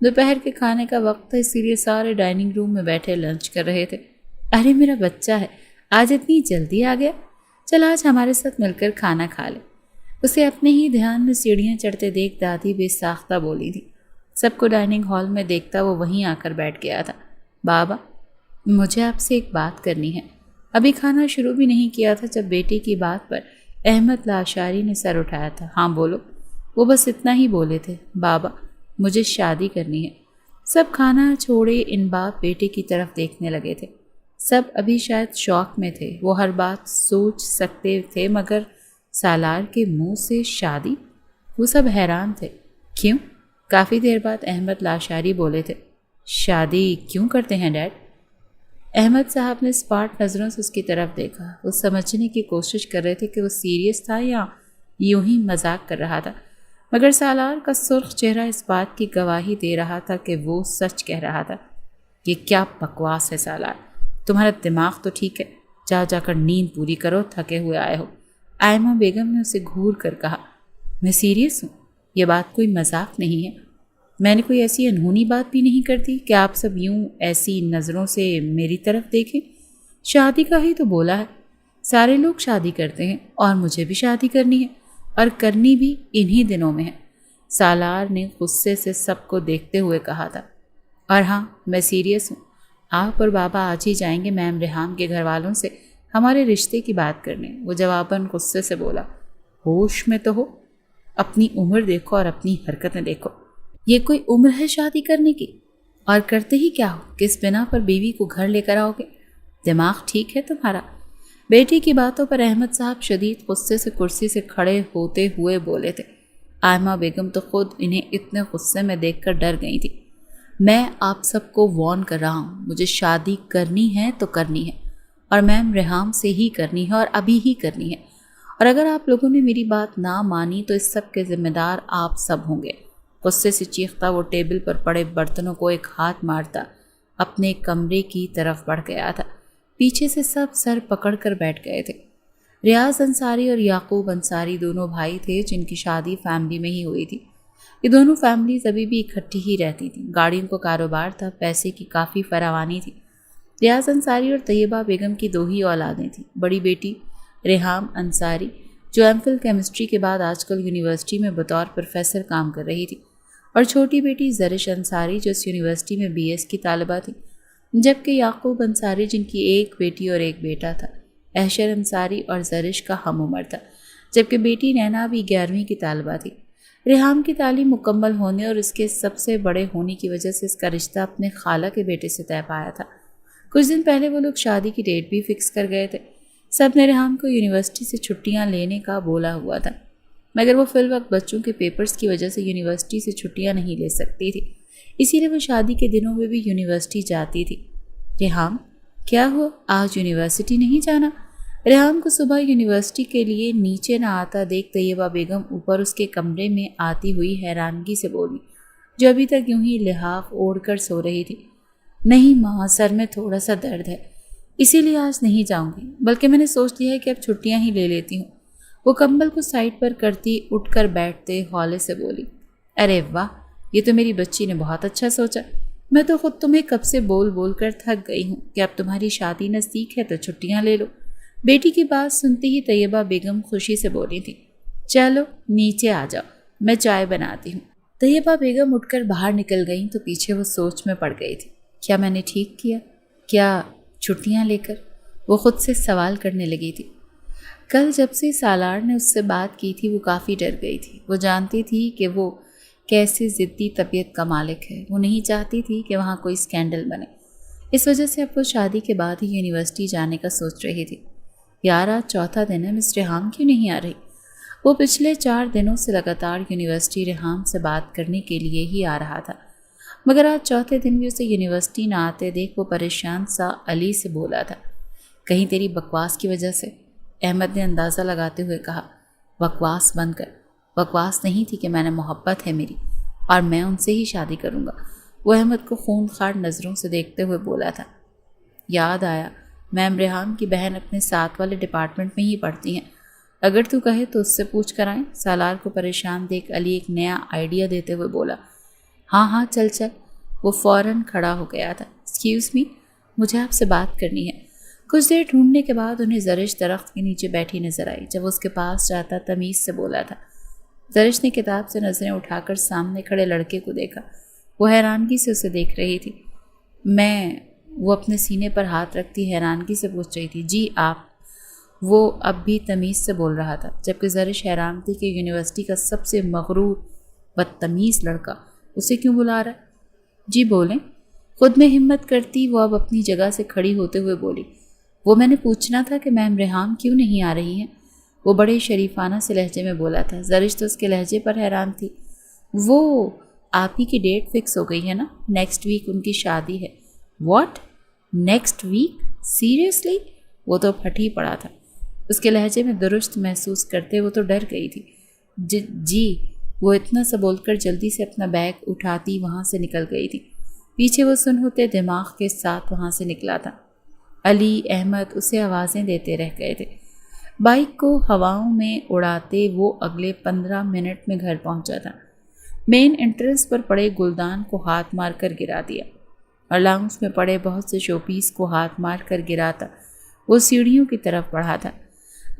دوپہر کے کھانے کا وقت تھا، اسی لیے سارے ڈائننگ روم میں بیٹھے لنچ کر رہے تھے۔ ارے میرا بچہ ہے، آج اتنی جلدی آ گیا، چل آج ہمارے ساتھ مل کر کھانا کھا لے۔ اسے اپنے ہی دھیان میں سیڑھیاں چڑھتے دیکھ دادی بے ساختہ بولی تھی۔ سب کو ڈائننگ ہال میں دیکھتا وہ وہیں آ کر بیٹھ گیا تھا۔ بابا، مجھے آپ سے ایک بات کرنی ہے۔ ابھی کھانا شروع بھی نہیں کیا تھا جب بیٹے کی بات پر احمد لاشاری نے سر اٹھایا تھا۔ ہاں بولو۔ وہ بس اتنا ہی بولے تھے، بابا مجھے شادی کرنی ہے۔ سب کھانا چھوڑے ان باپ بیٹے کی طرف دیکھنے لگے تھے۔ سب ابھی شاید شوق میں تھے، وہ ہر بات سوچ سکتے تھے، مگر سالار کے منہ سے شادی؟ وہ سب حیران تھے۔ کیوں؟ کافی دیر بعد احمد لاشاری بولے تھے، شادی کیوں کرتے ہیں ڈیڈ؟ احمد صاحب نے اسپاٹ نظروں سے اس کی طرف دیکھا۔ وہ سمجھنے کی کوشش کر رہے تھے کہ وہ سیریس تھا یا یوں ہی مذاق کر رہا تھا، مگر سالار کا سرخ چہرہ اس بات کی گواہی دے رہا تھا کہ وہ سچ کہہ رہا تھا۔ یہ کیا بکواس ہے سالار، تمہارا دماغ تو ٹھیک ہے، جا کر نیند پوری کرو، تھکے ہوئے آئے ہو۔ آئمہ بیگم نے اسے گھور کر کہا، میں سیریس ہوں، یہ بات کوئی مذاق نہیں ہے۔ میں نے کوئی ایسی انہونی بات بھی نہیں کرتی کہ آپ سب یوں ایسی نظروں سے میری طرف دیکھیں۔ شادی کا ہی تو بولا ہے، سارے لوگ شادی کرتے ہیں اور مجھے بھی شادی کرنی ہے، اور کرنی بھی انہی دنوں میں ہے۔ سالار نے غصے سے سب کو دیکھتے ہوئے کہا تھا۔ اور ہاں، میں سیریس ہوں، آپ اور بابا آج ہی جائیں گے میم ریحام کے گھر والوں سے ہمارے رشتے کی بات کرنے۔ وہ جواباً غصے سے بولا، ہوش میں تو ہو، اپنی عمر دیکھو اور اپنی حرکتیں دیکھو۔ یہ کوئی عمر ہے شادی کرنے کی؟ اور کرتے ہی کیا ہو؟ کس بنا پر بیوی کو گھر لے کر آؤ گے؟ دماغ ٹھیک ہے تمہارا؟ بیٹی کی باتوں پر احمد صاحب شدید غصے سے کرسی سے کھڑے ہوتے ہوئے بولے تھے۔ آئمہ بیگم تو خود انہیں اتنے غصے میں دیکھ کر ڈر گئی تھی۔ میں آپ سب کو وارن کر رہا ہوں، مجھے شادی کرنی ہے تو کرنی ہے، اور میم ریحام سے ہی کرنی ہے، اور ابھی ہی کرنی ہے۔ اور اگر آپ لوگوں نے میری بات نہ مانی تو اس سب کے ذمہ دار آپ سب ہوں گے۔ غصے سے چیختا وہ ٹیبل پر پڑے برتنوں کو ایک ہاتھ مارتا اپنے کمرے کی طرف بڑھ گیا تھا۔ پیچھے سے سب سر پکڑ کر بیٹھ گئے تھے۔ ریاض انصاری اور یعقوب انصاری دونوں بھائی تھے جن کی شادی فیملی میں ہی ہوئی تھی۔ یہ دونوں فیملیز ابھی بھی اکٹھی ہی رہتی تھیں۔ گاڑیوں کا کاروبار تھا، پیسے کی کافی فراوانی تھی۔ ریاض انصاری اور طیبہ بیگم کی دو ہی اولادیں تھیں۔ بڑی بیٹی ریحام انصاری جو ایم فل کیمسٹری کے بعد آج کل یونیورسٹی میں بطور پروفیسر کام کر رہی تھی، اور چھوٹی بیٹی زرش انصاری جو اس یونیورسٹی میں بی ایس کی طالبہ تھی، جبکہ یعقوب انصاری جن کی ایک بیٹی اور ایک بیٹا تھا۔ احشر انصاری اور زرش کا ہم عمر تھا، جبکہ بیٹی نینا بھی 11ویں کی طالبہ تھی۔ ریحام کی تعلیم مکمل ہونے اور اس کے سب سے بڑے ہونے کی وجہ سے اس کا رشتہ اپنے خالہ کے بیٹے سے طے پایا تھا۔ کچھ دن پہلے وہ لوگ شادی کی ڈیٹ بھی فکس کر گئے تھے۔ سب نے ریحام کو یونیورسٹی سے چھٹیاں لینے کا بولا ہوا تھا، مگر وہ فی الوقت بچوں کے پیپرز کی وجہ سے یونیورسٹی سے چھٹیاں نہیں لے سکتی تھی، اسی لیے وہ شادی کے دنوں میں بھی یونیورسٹی جاتی تھی۔ ریحام، کیا ہوا؟ آج یونیورسٹی نہیں جانا؟ ریحام کو صبح یونیورسٹی کے لیے نیچے نہ آتا دیکھ طیبہ بیگم اوپر اس کے کمرے میں آتی ہوئی حیرانگی سے بولی، جو ابھی تک یوں ہی لحاف اوڑھ کر سو رہی تھی۔ نہیں ماں، سر میں تھوڑا سا درد ہے، اسی لیے آج نہیں جاؤں گی، بلکہ میں نے سوچ لیا ہے کہ اب چھٹیاں ہی لے لیتی ہوں۔ وہ کمبل کو سائڈ پر کرتی اٹھ کر بیٹھتے ہولے سے بولی، ارے واہ، یہ تو میری بچی نے بہت اچھا سوچا۔ میں تو خود تمہیں کب سے بول بول کر تھک گئی ہوں کہ اب تمہاری شادی نزدیک ہے تو چھٹیاں لے لو۔ بیٹی کی بات سنتے ہی طیبہ بیگم خوشی سے بولی تھی، چلو نیچے آ جاؤ، میں چائے بناتی ہوں۔ طیبہ بیگم اٹھ کر باہر نکل گئیں تو پیچھے وہ سوچ میں پڑ گئی تھی، کیا میں نے ٹھیک کیا؟ کیا چھٹیاں لے کر؟ وہ خود سے سوال کرنے لگی تھی۔ کل جب سے سالار نے اس سے بات کی تھی وہ کافی ڈر گئی تھی۔ وہ جانتی تھی کہ وہ کیسے ضدی طبیعت کا مالک ہے۔ وہ نہیں چاہتی تھی کہ وہاں کوئی اسکینڈل بنے، اس وجہ سے اب وہ شادی کے بعد ہی یونیورسٹی جانے کا سوچ رہی تھی۔ یار آج چوتھا دن ہے، مس ریحام کیوں نہیں آ رہی؟ وہ پچھلے 4 دنوں سے لگاتار یونیورسٹی ریحام سے بات کرنے کے لیے ہی آ رہا تھا، مگر آج چوتھے دن بھی اسے یونیورسٹی نہ آتے دیکھ وہ پریشان سا علی سے بولا تھا، کہیں تیری بکواس کی وجہ سے؟ احمد نے اندازہ لگاتے ہوئے کہا، بکواس بند کر۔ بکواس نہیں تھی کہ میں نے محبت ہے میری اور میں ان سے ہی شادی کروں گا۔ وہ احمد کو خون خوار نظروں سے دیکھتے ہوئے بولا تھا۔ یاد آیا، میم ریحام کی بہن اپنے ساتھ والے ڈپارٹمنٹ میں ہی پڑھتی ہیں، اگر تو کہے تو اس سے پوچھ کر آئیں۔ سالار کو پریشان دیکھ علی ایک نیا آئیڈیا دیتے ہوئے بولا، ہاں ہاں چل چل۔ وہ فوراً کھڑا ہو گیا تھا۔ ایکسکیوز می، مجھے آپ سے بات کرنی ہے۔ کچھ دیر ڈھونڈنے کے بعد انہیں زرش درخت کے نیچے بیٹھی نظر آئی۔ جب وہ اس کے پاس جاتا تمیز سے بولا تھا۔ زرش نے کتاب سے نظریں اٹھا کر سامنے کھڑے لڑکے کو دیکھا۔ وہ حیرانگی سے اسے دیکھ رہی تھی۔ وہ اپنے سینے پر ہاتھ رکھتی حیرانگی سے پوچھ رہی تھی، جی آپ؟ وہ اب بھی تمیز سے بول رہا تھا، جبکہ زرش حیران تھی کہ یونیورسٹی کا سب سے مغرور بدتمیز لڑکا اسے کیوں بلا رہا ہے۔ جی بولیں۔ خود میں ہمت کرتی وہ اب اپنی جگہ سے کھڑی ہوتے ہوئے بولی، وہ میں نے پوچھنا تھا کہ میم ریحام کیوں نہیں آ رہی ہیں؟ وہ بڑے شریفانہ سے لہجے میں بولا تھا۔ زرش تو اس کے لہجے پر حیران تھی۔ وہ آپ ہی کی ڈیٹ فکس ہو گئی ہے نا؟ نیکسٹ ویک ان کی شادی ہے۔ واٹ؟ Next week? سیریسلی؟ وہ تو پھٹ پڑا تھا۔ اس کے لہجے میں درست محسوس کرتے وہ تو ڈر گئی تھی۔ جی وہ اتنا سا بول کر جلدی سے اپنا بیگ اٹھاتی وہاں سے نکل گئی تھی۔ پیچھے وہ سن ہوتے دماغ کے ساتھ وہاں سے نکلا تھا۔ علی، احمد اسے آوازیں دیتے رہ گئے تھے۔ بائک کو ہواؤں میں اڑاتے وہ اگلے 15 منٹ میں گھر پہنچا تھا۔ مین انٹرنس پر پڑے گلدان کو ہاتھ مار کر گرا دیا اور لاؤنج میں پڑے بہت سے شو پیس کو ہاتھ مار کر گراتا وہ سیڑھیوں کی طرف بڑھا تھا۔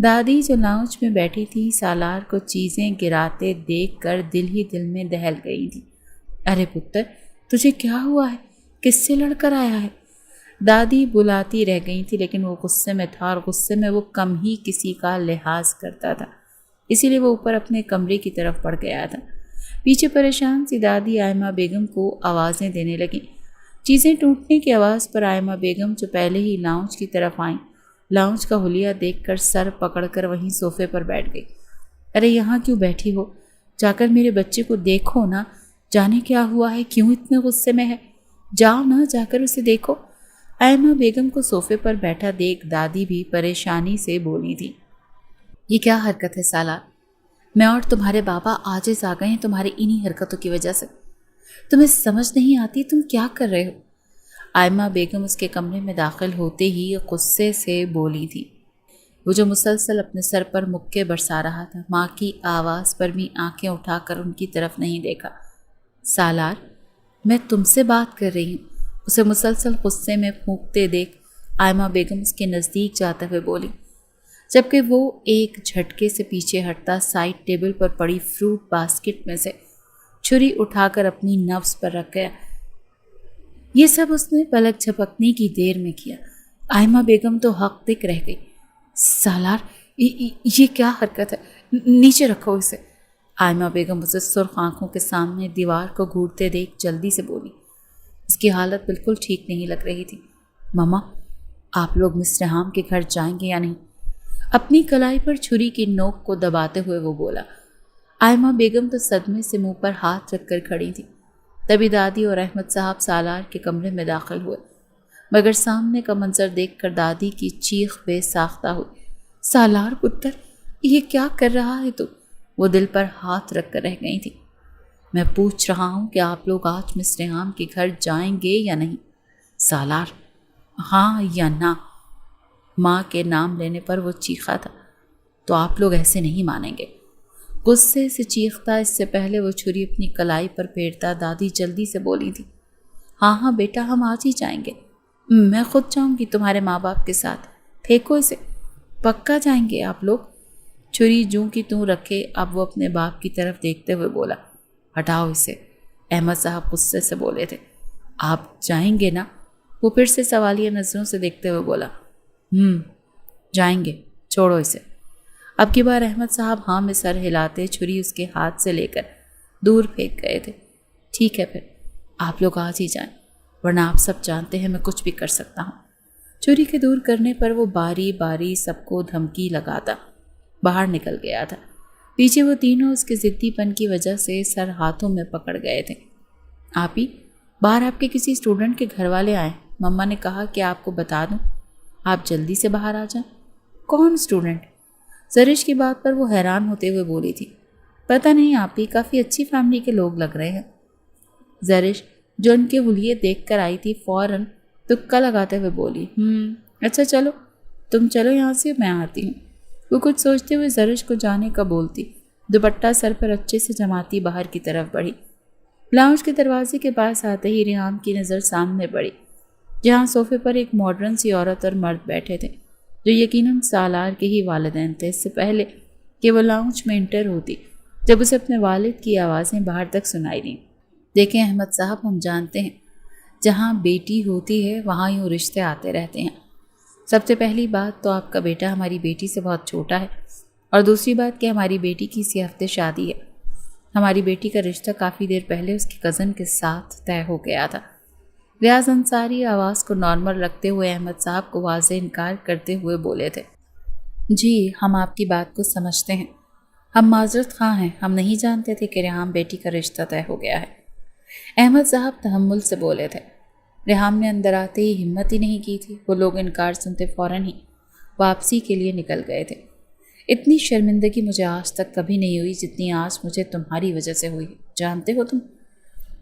دادی جو لاؤنج میں بیٹھی تھی سالار کو چیزیں گراتے دیکھ کر دل ہی دل میں دہل گئی تھی۔ ارے پتر، تجھے کیا ہوا ہے؟ کس سے لڑ کر آیا ہے؟ دادی بلاتی رہ گئی تھی، لیکن وہ غصے میں تھا اور غصے میں وہ کم ہی کسی کا لحاظ کرتا تھا، اسی لیے وہ اوپر اپنے کمرے کی طرف بڑھ گیا تھا۔ پیچھے پریشان سی دادی آئمہ بیگم کو آوازیں دینے لگیں۔ چیزیں ٹوٹنے کی آواز پر آئمہ بیگم جو پہلے ہی لاؤنج کی طرف آئیں، لاؤنج کا حلیہ دیکھ کر سر پکڑ کر وہیں صوفے پر بیٹھ گئی۔ ارے یہاں کیوں بیٹھی ہو؟ جا کر میرے بچے کو دیکھو نا، جانے کیا ہوا ہے، کیوں اتنے غصے میں ہے؟ جاؤ نا، جا کر اسے دیکھو۔ آئمہ بیگم کو صوفے پر بیٹھا دیکھ دادی بھی پریشانی سے بولی تھی، یہ کیا حرکت ہے سالار؟ میں اور تمہارے بابا عاجز آ گئے ہیں تمہاری انہی حرکتوں کی وجہ سے۔ تمہیں سمجھ نہیں آتی تم کیا کر رہے ہو؟ آئمہ بیگم اس کے کمرے میں داخل ہوتے ہی غصے سے بولی تھی، وہ جو مسلسل اپنے سر پر مکے برسا رہا تھا۔ ماں کی آواز پر بھی آنکھیں اٹھا کر ان کی طرف نہیں دیکھا۔ سالار، میں تم سے بات کر رہی ہوں۔ اسے مسلسل غصے میں پھونکتے دیکھ آئمہ بیگم اس کے نزدیک جاتے ہوئے بولی، جبکہ وہ ایک جھٹکے سے پیچھے ہٹتا سائڈ ٹیبل پر پڑی فروٹ باسکٹ میں سے چھری اٹھا کر اپنی نفس پر رکھ گیا۔ یہ سب اس نے پلک جھپکنے کی دیر میں کیا۔ آئمہ بیگم تو حق تک رہ گئی۔ سالار، یہ کیا حرکت ہے؟ نیچے رکھو اسے۔ آئمہ بیگم اسے سرخ آنکھوں کے سامنے دیوار کو گھورتے دیکھ جلدی سے بولی۔ اس کی حالت بالکل ٹھیک نہیں لگ رہی تھی۔ ماما، آپ لوگ مس ریحام کے گھر جائیں گے یا نہیں؟ اپنی کلائی پر چھری کی نوک کو دباتے ہوئے وہ بولا۔ آئمہ بیگم تو صدمے سے منہ پر ہاتھ رکھ کر کھڑی تھی۔ تبھی دادی اور احمد صاحب سالار کے کمرے میں داخل ہوئے، مگر سامنے کا منظر دیکھ کر دادی کی چیخ بے ساختہ ہوئی، سالار پتر، یہ کیا کر رہا ہے تو؟ وہ دل پر ہاتھ رکھ کر رہ گئی تھی۔ میں پوچھ رہا ہوں کہ آپ لوگ آج مس ریحام کے گھر جائیں گے یا نہیں؟ سالار، ہاں یا نہ؟ ماں کے نام لینے پر وہ چیخا تھا۔ تو آپ لوگ ایسے نہیں مانیں گے۔ غصے سے چیختا اس سے پہلے وہ چھری اپنی کلائی پر پھیرتا دادی جلدی سے بولی تھی، ہاں ہاں بیٹا، ہم آج ہی جائیں گے۔ میں خود جاؤں گی تمہارے ماں باپ کے ساتھ۔ پھینکو اسے۔ پکا جائیں گے آپ لوگ؟ چھری جوں کی توں رکھے اب وہ اپنے باپ کی طرف دیکھتے ہوئے بولا، ہٹاؤ اسے۔ احمد صاحب غصے سے بولے تھے، آپ جائیں گے نا؟ وہ پھر سے سوالیہ نظروں سے دیکھتے ہوئے بولا، جائیں گے، چھوڑو اسے۔ اب کی بار احمد صاحب ہاں میں سر ہلاتے چھری اس کے ہاتھ سے لے کر دور پھینک گئے تھے۔ ٹھیک ہے پھر، آپ لوگ آج ہی جائیں، ورنہ آپ سب جانتے ہیں میں کچھ بھی کر سکتا ہوں۔ چھری کے دور کرنے پر وہ باری باری سب کو دھمکی لگاتا باہر نکل گیا تھا۔ پیچھے وہ تینوں اس کے ضدی پن کی وجہ سے سر ہاتھوں میں پکڑ گئے تھے۔ آپ ہی، باہر آپ کے کسی اسٹوڈنٹ کے گھر والے آئے، مما نے کہا کہ آپ کو بتا دوں، آپ جلدی سے باہر آ جائیں۔ کون اسٹوڈنٹ؟ زرش کی بات پر وہ حیران ہوتے ہوئے بولی تھی، پتہ نہیں آپ ہی، کافی اچھی فیملی کے لوگ لگ رہے ہیں۔ زرش جو ان کے حلیے دیکھ کر آئی تھی فوراً تکا لگاتے ہوئے بولی، اچھا چلو، تم چلو یہاں سے، میں آتی ہوں۔ وہ کچھ سوچتے ہوئے زرش کو جانے کا بولتی، دوپٹہ سر پر اچھے سے جماتی باہر کی طرف بڑھی۔ لاؤنج کے دروازے کے پاس آتے ہی ریحام کی نظر سامنے پڑی، جہاں صوفے پر ایک ماڈرن سی عورت اور مرد بیٹھے تھے جو یقیناً سالار کے ہی والدین تھے۔ اس سے پہلے کہ وہ لاؤنج میں انٹر ہوتی، جب اسے اپنے والد کی آوازیں باہر تک سنائی دیں۔ دیکھیں احمد صاحب، ہم جانتے ہیں جہاں بیٹی ہوتی ہے وہاں یوں رشتے آتے رہتے ہیں۔ سب سے پہلی بات تو آپ کا بیٹا ہماری بیٹی سے بہت چھوٹا ہے، اور دوسری بات کہ ہماری بیٹی کی اسی ہفتے شادی ہے۔ ہماری بیٹی کا رشتہ کافی دیر پہلے اس کی کزن کے ساتھ طے ہو گیا تھا۔ ریاض انصاری آواز کو نارمل رکھتے ہوئے احمد صاحب کو واضح انکار کرتے ہوئے بولے تھے، جی ہم آپ کی بات کو سمجھتے ہیں، ہم معذرت خواہ ہیں، ہم نہیں جانتے تھے کہ ریحام بیٹی کا رشتہ طے ہو گیا ہے۔ احمد صاحب تحمل سے بولے تھے۔ ریحام نے اندر آتے ہی ہمت ہی نہیں کی تھی، وہ لوگ انکار سنتے فوراً ہی واپسی کے لیے نکل گئے تھے۔ اتنی شرمندگی مجھے آج تک کبھی نہیں ہوئی جتنی آج مجھے تمہاری وجہ سے ہوئی، جانتے ہو تم؟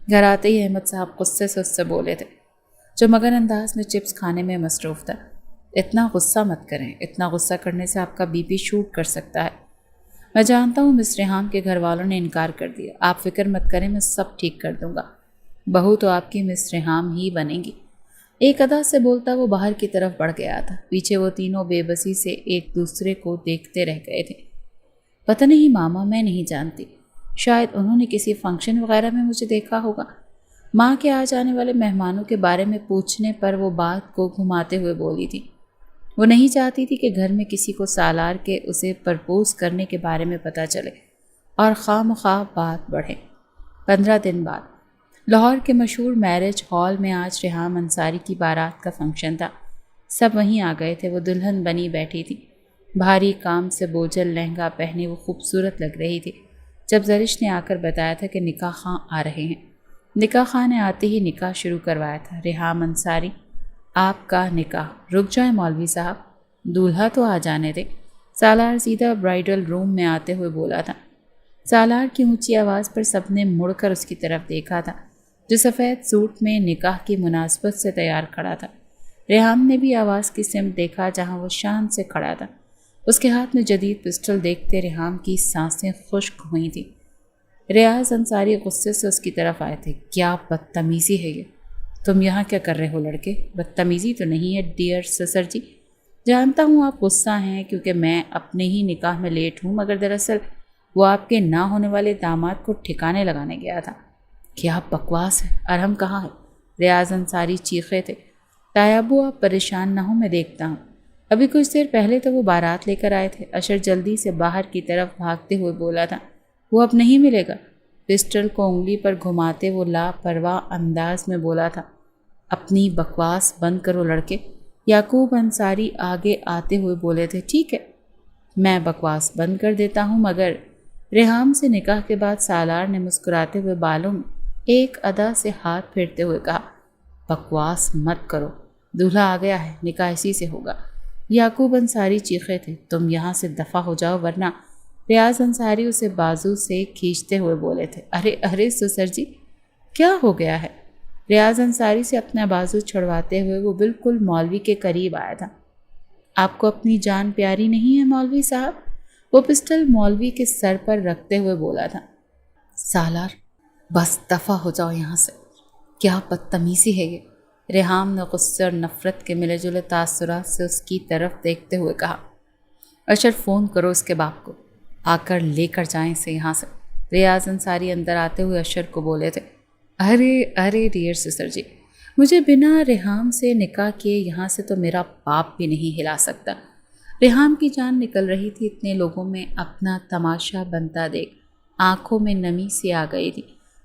گھر آتے ہی احمد صاحب غصے سے اس سے بولے تھے، جو مگر انداز میں چپس کھانے میں مصروف تھا، اتنا غصہ مت کریں، اتنا غصہ کرنے سے آپ کا بی پی شوٹ کر سکتا ہے۔ میں جانتا ہوں مس ریحام کے گھر والوں نے انکار کر دیا، آپ فکر مت کریں، میں سب ٹھیک کر دوں گا، بہو تو آپ کی مس ریحام ہی بنے گی۔ ایک ادا سے بولتا وہ باہر کی طرف بڑھ گیا تھا، پیچھے وہ تینوں بے بسی سے ایک دوسرے کو دیکھتے رہ گئے تھے۔ پتہ نہیں ماما، میں نہیں جانتی، شاید انہوں نے کسی فنکشن وغیرہ میں مجھے دیکھا ہوگا۔ ماں کے آ جانے والے مہمانوں کے بارے میں پوچھنے پر وہ بات کو گھماتے ہوئے بولی تھی۔ وہ نہیں چاہتی تھی کہ گھر میں کسی کو سالار کے اسے پرپوز کرنے کے بارے میں پتہ چلے اور خواہ مخواہ بات بڑھے۔ 15 دن بعد لاہور کے مشہور میرج ہال میں آج ریحام انصاری کی بارات کا فنکشن تھا۔ سب وہیں آ گئے تھے، وہ دلہن بنی بیٹھی تھی، بھاری کام سے بوجھل لہنگا پہنے وہ خوبصورت لگ رہی تھی۔ جب زرش نے آ کر بتایا تھا کہ نکاح خواں آ رہے ہیں، نکاح خواں نے آتے ہی نکاح شروع کروایا تھا۔ ریحام انصاری، آپ کا نکاح؟ رک جائیں مولوی صاحب، دولہا تو آ جانے دے، سالار سیدھا برائیڈل روم میں آتے ہوئے بولا تھا۔ سالار کی اونچی آواز پر سب نے مڑ کر اس کی طرف دیکھا تھا، جو سفید سوٹ میں نکاح کی مناسبت سے تیار کھڑا تھا۔ ریحام نے بھی آواز کی سمت دیکھا جہاں وہ شان سے کھڑا تھا، اس کے ہاتھ میں جدید پسٹل دیکھتے ریحام کی سانسیں خشک ہوئی تھیں۔ ریاض انصاری غصے سے اس کی طرف آئے تھے، کیا بدتمیزی ہے یہ، تم یہاں کیا کر رہے ہو لڑکے؟ بدتمیزی تو نہیں ہے ڈیئر سسر جی، جانتا ہوں آپ غصہ ہیں کیونکہ میں اپنے ہی نکاح میں لیٹ ہوں، مگر دراصل وہ آپ کے نہ ہونے والے داماد کو ٹھکانے لگانے گیا تھا۔ کیا بکواس ہے، ارحم کہاں ہے؟ ریاض انصاری چیخے تھے۔ تایابو آپ پریشان نہ ہوں، میں دیکھتا ہوں۔ ابھی کچھ دیر پہلے تو وہ بارات لے کر آئے تھے۔ اشر جلدی سے باہر کی طرف بھاگتے ہوئے بولا تھا، وہ اب نہیں ملے گا۔ پسٹل کو انگلی پر گھماتے وہ لاپرواہ انداز میں بولا تھا، اپنی بکواس بند کرو لڑکے۔ یعقوب انصاری آگے آتے ہوئے بولے تھے، ٹھیک ہے میں بکواس بند کر دیتا ہوں، مگر ریحام سے نکاح کے بعد سالار نے مسکراتے ہوئے بالوں میں ایک ادا سے ہاتھ پھیرتے ہوئے کہا، بکواس مت کرو، دولہا آ گیا ہے، نکاح اسی سے ہوگا۔ یعقوب انصاری چیخے تھے، تم یہاں سے دفع ہو جاؤ ورنہ۔ ریاض انصاری اسے بازو سے کھینچتے ہوئے بولے تھے، ارے ارے سسر جی کیا ہو گیا ہے؟ ریاض انصاری سے اپنا بازو چھڑواتے ہوئے وہ بالکل مولوی کے قریب آیا تھا۔ آپ کو اپنی جان پیاری نہیں ہے مولوی صاحب؟ وہ پسٹل مولوی کے سر پر رکھتے ہوئے بولا تھا۔ سالار بس دفع ہو جاؤ یہاں سے، کیا بدتمیزی ہے یہ؟ ریحام نے غصے اور نفرت کے ملے جلے تاثرات سے اس کی طرف دیکھتے ہوئے کہا، اشر فون کرو اس کے باپ کو، آ کر لے کر جائیں اسے یہاں سے۔ ریاض انصاری اندر آتے ہوئے اشر کو بولے تھے، ارے ارے ڈیئر سسر جی، مجھے بنا ریحام سے نکاح کیے یہاں سے تو میرا باپ بھی نہیں ہلا سکتا۔ ریحام کی جان نکل رہی تھی، اتنے لوگوں میں اپنا تماشا بنتا دیکھ آنکھوں میں نمی سی آ گئی تھی۔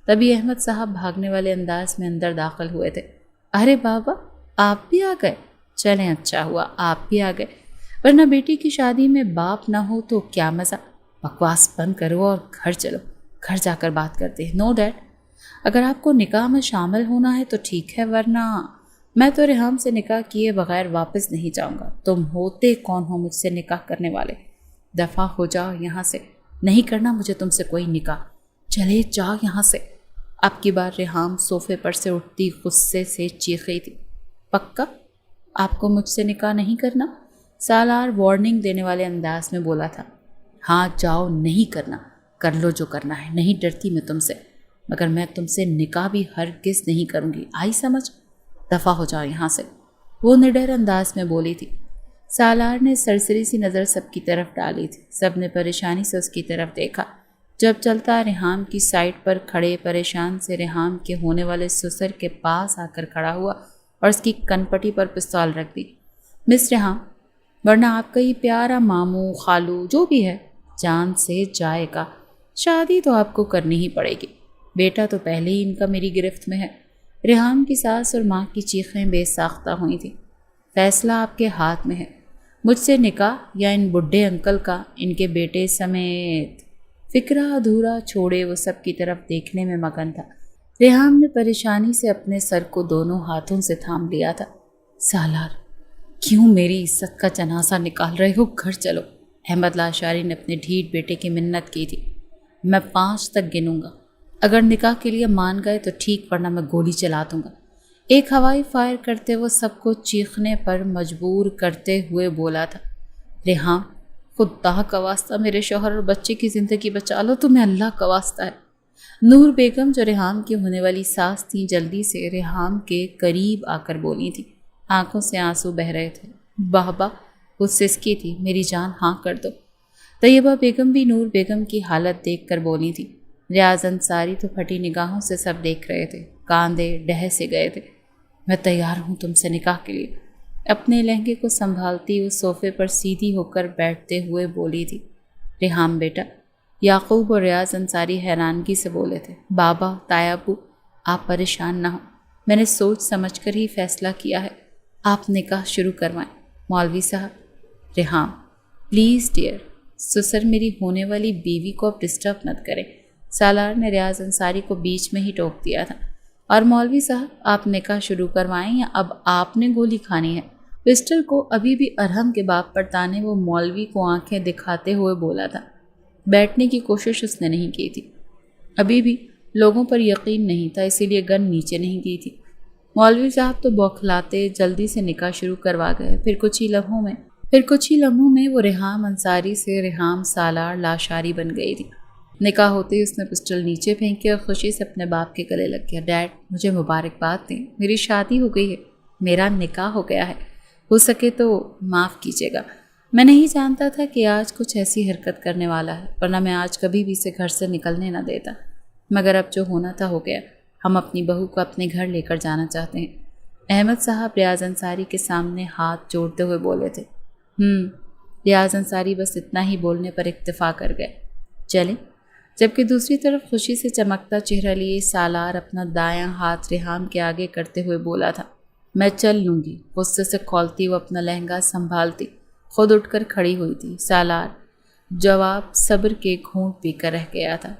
تبھی احمد صاحب بھاگنے والے انداز میں اندر داخل ہوئے تھے۔ ارے بابا آپ بھی آ گئے، چلیں اچھا ہوا آپ بھی آ گئے، ورنہ بیٹی کی شادی میں باپ نہ ہو تو کیا مزہ۔ بکواس بند کرو اور گھر چلو، گھر جا کر بات کرتے ہیں۔ نو ڈیڈ، اگر آپ کو نکاح میں شامل ہونا ہے تو ٹھیک ہے، ورنہ میں تو ریحام سے نکاح کیے بغیر واپس نہیں جاؤں گا۔ تم ہوتے کون ہو مجھ سے نکاح کرنے والے؟ دفع ہو جاؤ یہاں سے، نہیں کرنا مجھے تم سے کوئی نکاح، چلے جاؤ یہاں سے۔ اب کی بار ریحام صوفے پر سے اٹھتی غصے سے چیخی تھی، پکا آپ کو مجھ سے نکاح نہیں کرنا؟ سالار وارننگ دینے والے انداز میں بولا تھا۔ ہاں جاؤ، نہیں کرنا، کر لو جو کرنا ہے، نہیں ڈرتی میں تم سے، مگر میں تم سے نکاح بھی ہرگز نہیں کروں گی، آئی سمجھ؟ دفع ہو جاؤ یہاں سے، وہ نڈر انداز میں بولی تھی۔ سالار نے سرسری سی نظر سب کی طرف ڈالی تھی، سب نے پریشانی سے اس کی طرف دیکھا۔ جب چلتا ریحام کی سائٹ پر کھڑے پریشان سے ریحام کے ہونے والے سسر کے پاس آ کر کھڑا ہوا اور اس کی کنپٹی پر پستول رکھ دی۔ مس ریحام، ورنہ آپ کا یہ پیارا ماموں خالو جو بھی ہے جان سے جائے گا، شادی تو آپ کو کرنی ہی پڑے گی، بیٹا تو پہلے ہی ان کا میری گرفت میں ہے۔ ریحام کی ساس اور ماں کی چیخیں بے ساختہ ہوئی تھیں۔ فیصلہ آپ کے ہاتھ میں ہے، مجھ سے نکاح یا ان بڈھے انکل کا ان کے بیٹے سمیت۔ فکرہ ادھورا چھوڑے وہ سب کی طرف دیکھنے میں مگن تھا۔ ریحام نے پریشانی سے اپنے سر کو دونوں ہاتھوں سے تھام لیا تھا۔ سالار، کیوں میری عزت کا جنازہ نکال رہے ہو؟ گھر چلو۔ احمد لاشاری نے اپنے ڈھیٹ بیٹے کی منت کی تھی۔ میں 5 تک گنوں گا، اگر نکاح کے لیے مان گئے تو ٹھیک، ورنہ میں گولی چلا دوں گا۔ ایک ہوائی فائر کرتے وہ سب کو چیخنے پر مجبور کرتے ہوئے بولا تھا۔ ریحام، خدا کا واسطہ میرے شوہر اور بچے کی زندگی بچا لو، تمہیں اللہ کا واسطہ ہے۔ نور بیگم جو ریحام کی ہونے والی ساس تھیں جلدی سے ریحام کے قریب آ کر بولی تھی، آنکھوں سے آنسو بہہ رہے تھے۔ بابا، وہ سسکی تھی، میری جان ہاں کر دو۔ طیبہ بیگم بھی نور بیگم کی حالت دیکھ کر بولی تھی۔ ریاض انصاری تو پھٹی نگاہوں سے سب دیکھ رہے تھے، کاندے ڈہ سے گئے تھے۔ میں تیار ہوں تم سے نکاح کے لیے، اپنے لہنگے کو سنبھالتی وہ صوفے پر سیدھی ہو کر بیٹھتے ہوئے بولی تھی۔ ریحام بیٹا، یعقوب اور ریاض انصاری حیرانگی سے بولے تھے۔ بابا، تایابو، آپ پریشان نہ ہوں، میں نے سوچ سمجھ کر ہی فیصلہ کیا ہے، آپ نکاح شروع کروائیں۔ مولوی صاحب، ریحام پلیز ڈیئر، سسر میری ہونے والی بیوی کو اب ڈسٹرب مت کریں۔ سالار نے ریاض انصاری کو بیچ میں ہی ٹوک دیا تھا۔ اور مولوی صاحب، آپ نکاح شروع کروائیں یا اب آپ نے گولی کھانی ہے؟ پسٹل کو ابھی بھی ارحم کے باپ پر تانے وہ مولوی کو آنکھیں دکھاتے ہوئے بولا تھا۔ بیٹھنے کی کوشش اس نے نہیں کی تھی، ابھی بھی لوگوں پر یقین نہیں تھا، اسی لیے گن نیچے نہیں کی تھی۔ مولوی صاحب تو بوکھلاتے جلدی سے نکاح شروع کروا گئے۔ پھر کچھ ہی لمحوں میں وہ ریحام انصاری سے ریحام سالار لاشاری بن گئی تھی۔ نکاح ہوتے ہی اس نے پسٹل نیچے پھینکی اور خوشی سے اپنے باپ کے گلے لگ گیا۔ ڈیڈ، مجھے مبارکباد دیں، میری شادی ہو گئی ہے، میرا نکاح ہو گیا ہے، ہو سکے تو معاف کیجیے گا۔ میں نہیں جانتا تھا کہ آج کچھ ایسی حرکت کرنے والا ہے، ورنہ میں آج کبھی بھی اسے گھر سے نکلنے نہ دیتا، مگر اب جو ہونا تھا ہو گیا۔ ہم اپنی بہو کو اپنے گھر لے کر جانا چاہتے ہیں۔ احمد صاحب ریاض انصاری کے سامنے ہاتھ جوڑتے ہوئے بولے تھے۔ ریاض انصاری بس اتنا ہی بولنے پر اکتفا کر گئے۔ چلیں۔ جبکہ دوسری طرف خوشی سے چمکتا چہرہ لیے سالار اپنا دایاں ہاتھ ریحام کے آگے کرتے ہوئے بولا تھا۔ میں چل لوں گی۔ غصے سے کھولتی وہ اپنا لہنگا سنبھالتی خود اٹھ کر کھڑی ہوئی تھی۔ سالار جواب صبر کے گھونٹ پی کر رہ گیا تھا۔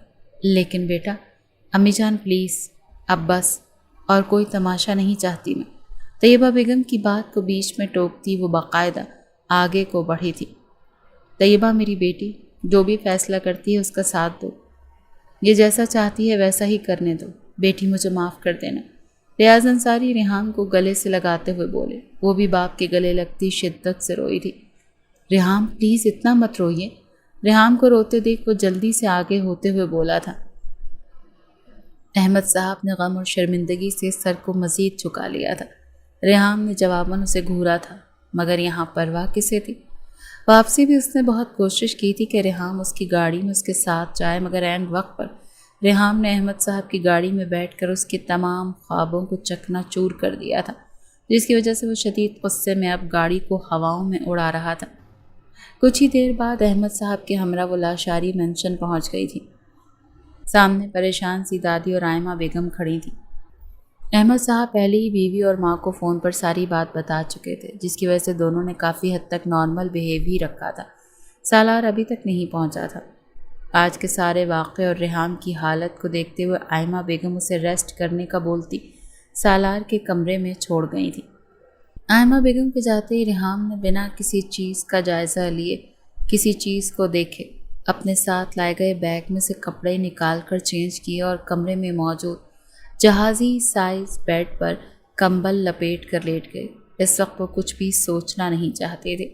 لیکن بیٹا، امی جان پلیز، اب بس، اور کوئی تماشا نہیں چاہتی میں۔ طیبہ بیگم کی بات کو بیچ میں ٹوکتی وہ باقاعدہ آگے کو بڑھی تھی۔ طیبہ میری بیٹی، جو بھی فیصلہ کرتی ہے اس کا ساتھ دو، یہ جیسا چاہتی ہے ویسا ہی کرنے دو، بیٹی مجھے معاف کر دینا۔ ریاض انصاری ریحام کو گلے سے لگاتے ہوئے بولے۔ وہ بھی باپ کے گلے لگتی شدت سے روئی تھی۔ ریحام پلیز اتنا مت روئیے۔ ریحام کو روتے دیکھ وہ جلدی سے آگے ہوتے ہوئے بولا تھا۔ احمد صاحب نے غم اور شرمندگی سے سر کو مزید جھکا لیا تھا۔ ریحام نے جواباً اسے گھورا تھا، مگر یہاں پرواہ کسے تھی؟ واپسی بھی اس نے بہت کوشش کی تھی کہ ریحام اس کی گاڑی میں اس کے ساتھ جائے، مگر عین وقت پر ریحام نے احمد صاحب کی گاڑی میں بیٹھ کر اس کے تمام خوابوں کو چکنا چور کر دیا تھا، جس کی وجہ سے وہ شدید غصے میں اب گاڑی کو ہواؤں میں اڑا رہا تھا۔ کچھ ہی دیر بعد احمد صاحب کے ہمراہ وہ لاشاری مینشن پہنچ گئی تھی۔ سامنے پریشان سی دادی اور آئمہ بیگم کھڑی تھیں۔ احمد صاحب پہلے ہی بیوی اور ماں کو فون پر ساری بات بتا چکے تھے، جس کی وجہ سے دونوں نے کافی حد تک نارمل بیہیو ہی رکھا تھا۔ سالار ابھی تک نہیں پہنچا تھا۔ آج کے سارے واقعے اور ریحام کی حالت کو دیکھتے ہوئے آئمہ بیگم اسے ریسٹ کرنے کا بولتی سالار کے کمرے میں چھوڑ گئی تھی۔ آئمہ بیگم کے جاتے ہی ریحام نے بنا کسی چیز کا جائزہ لیے، کسی چیز کو دیکھے، اپنے ساتھ لائے گئے بیگ میں سے کپڑے نکال کر چینج کیے اور کمرے میں موجود جہازی سائز بیڈ پر کمبل لپیٹ کر لیٹ گئے۔ اس وقت وہ کچھ بھی سوچنا نہیں چاہتے تھے۔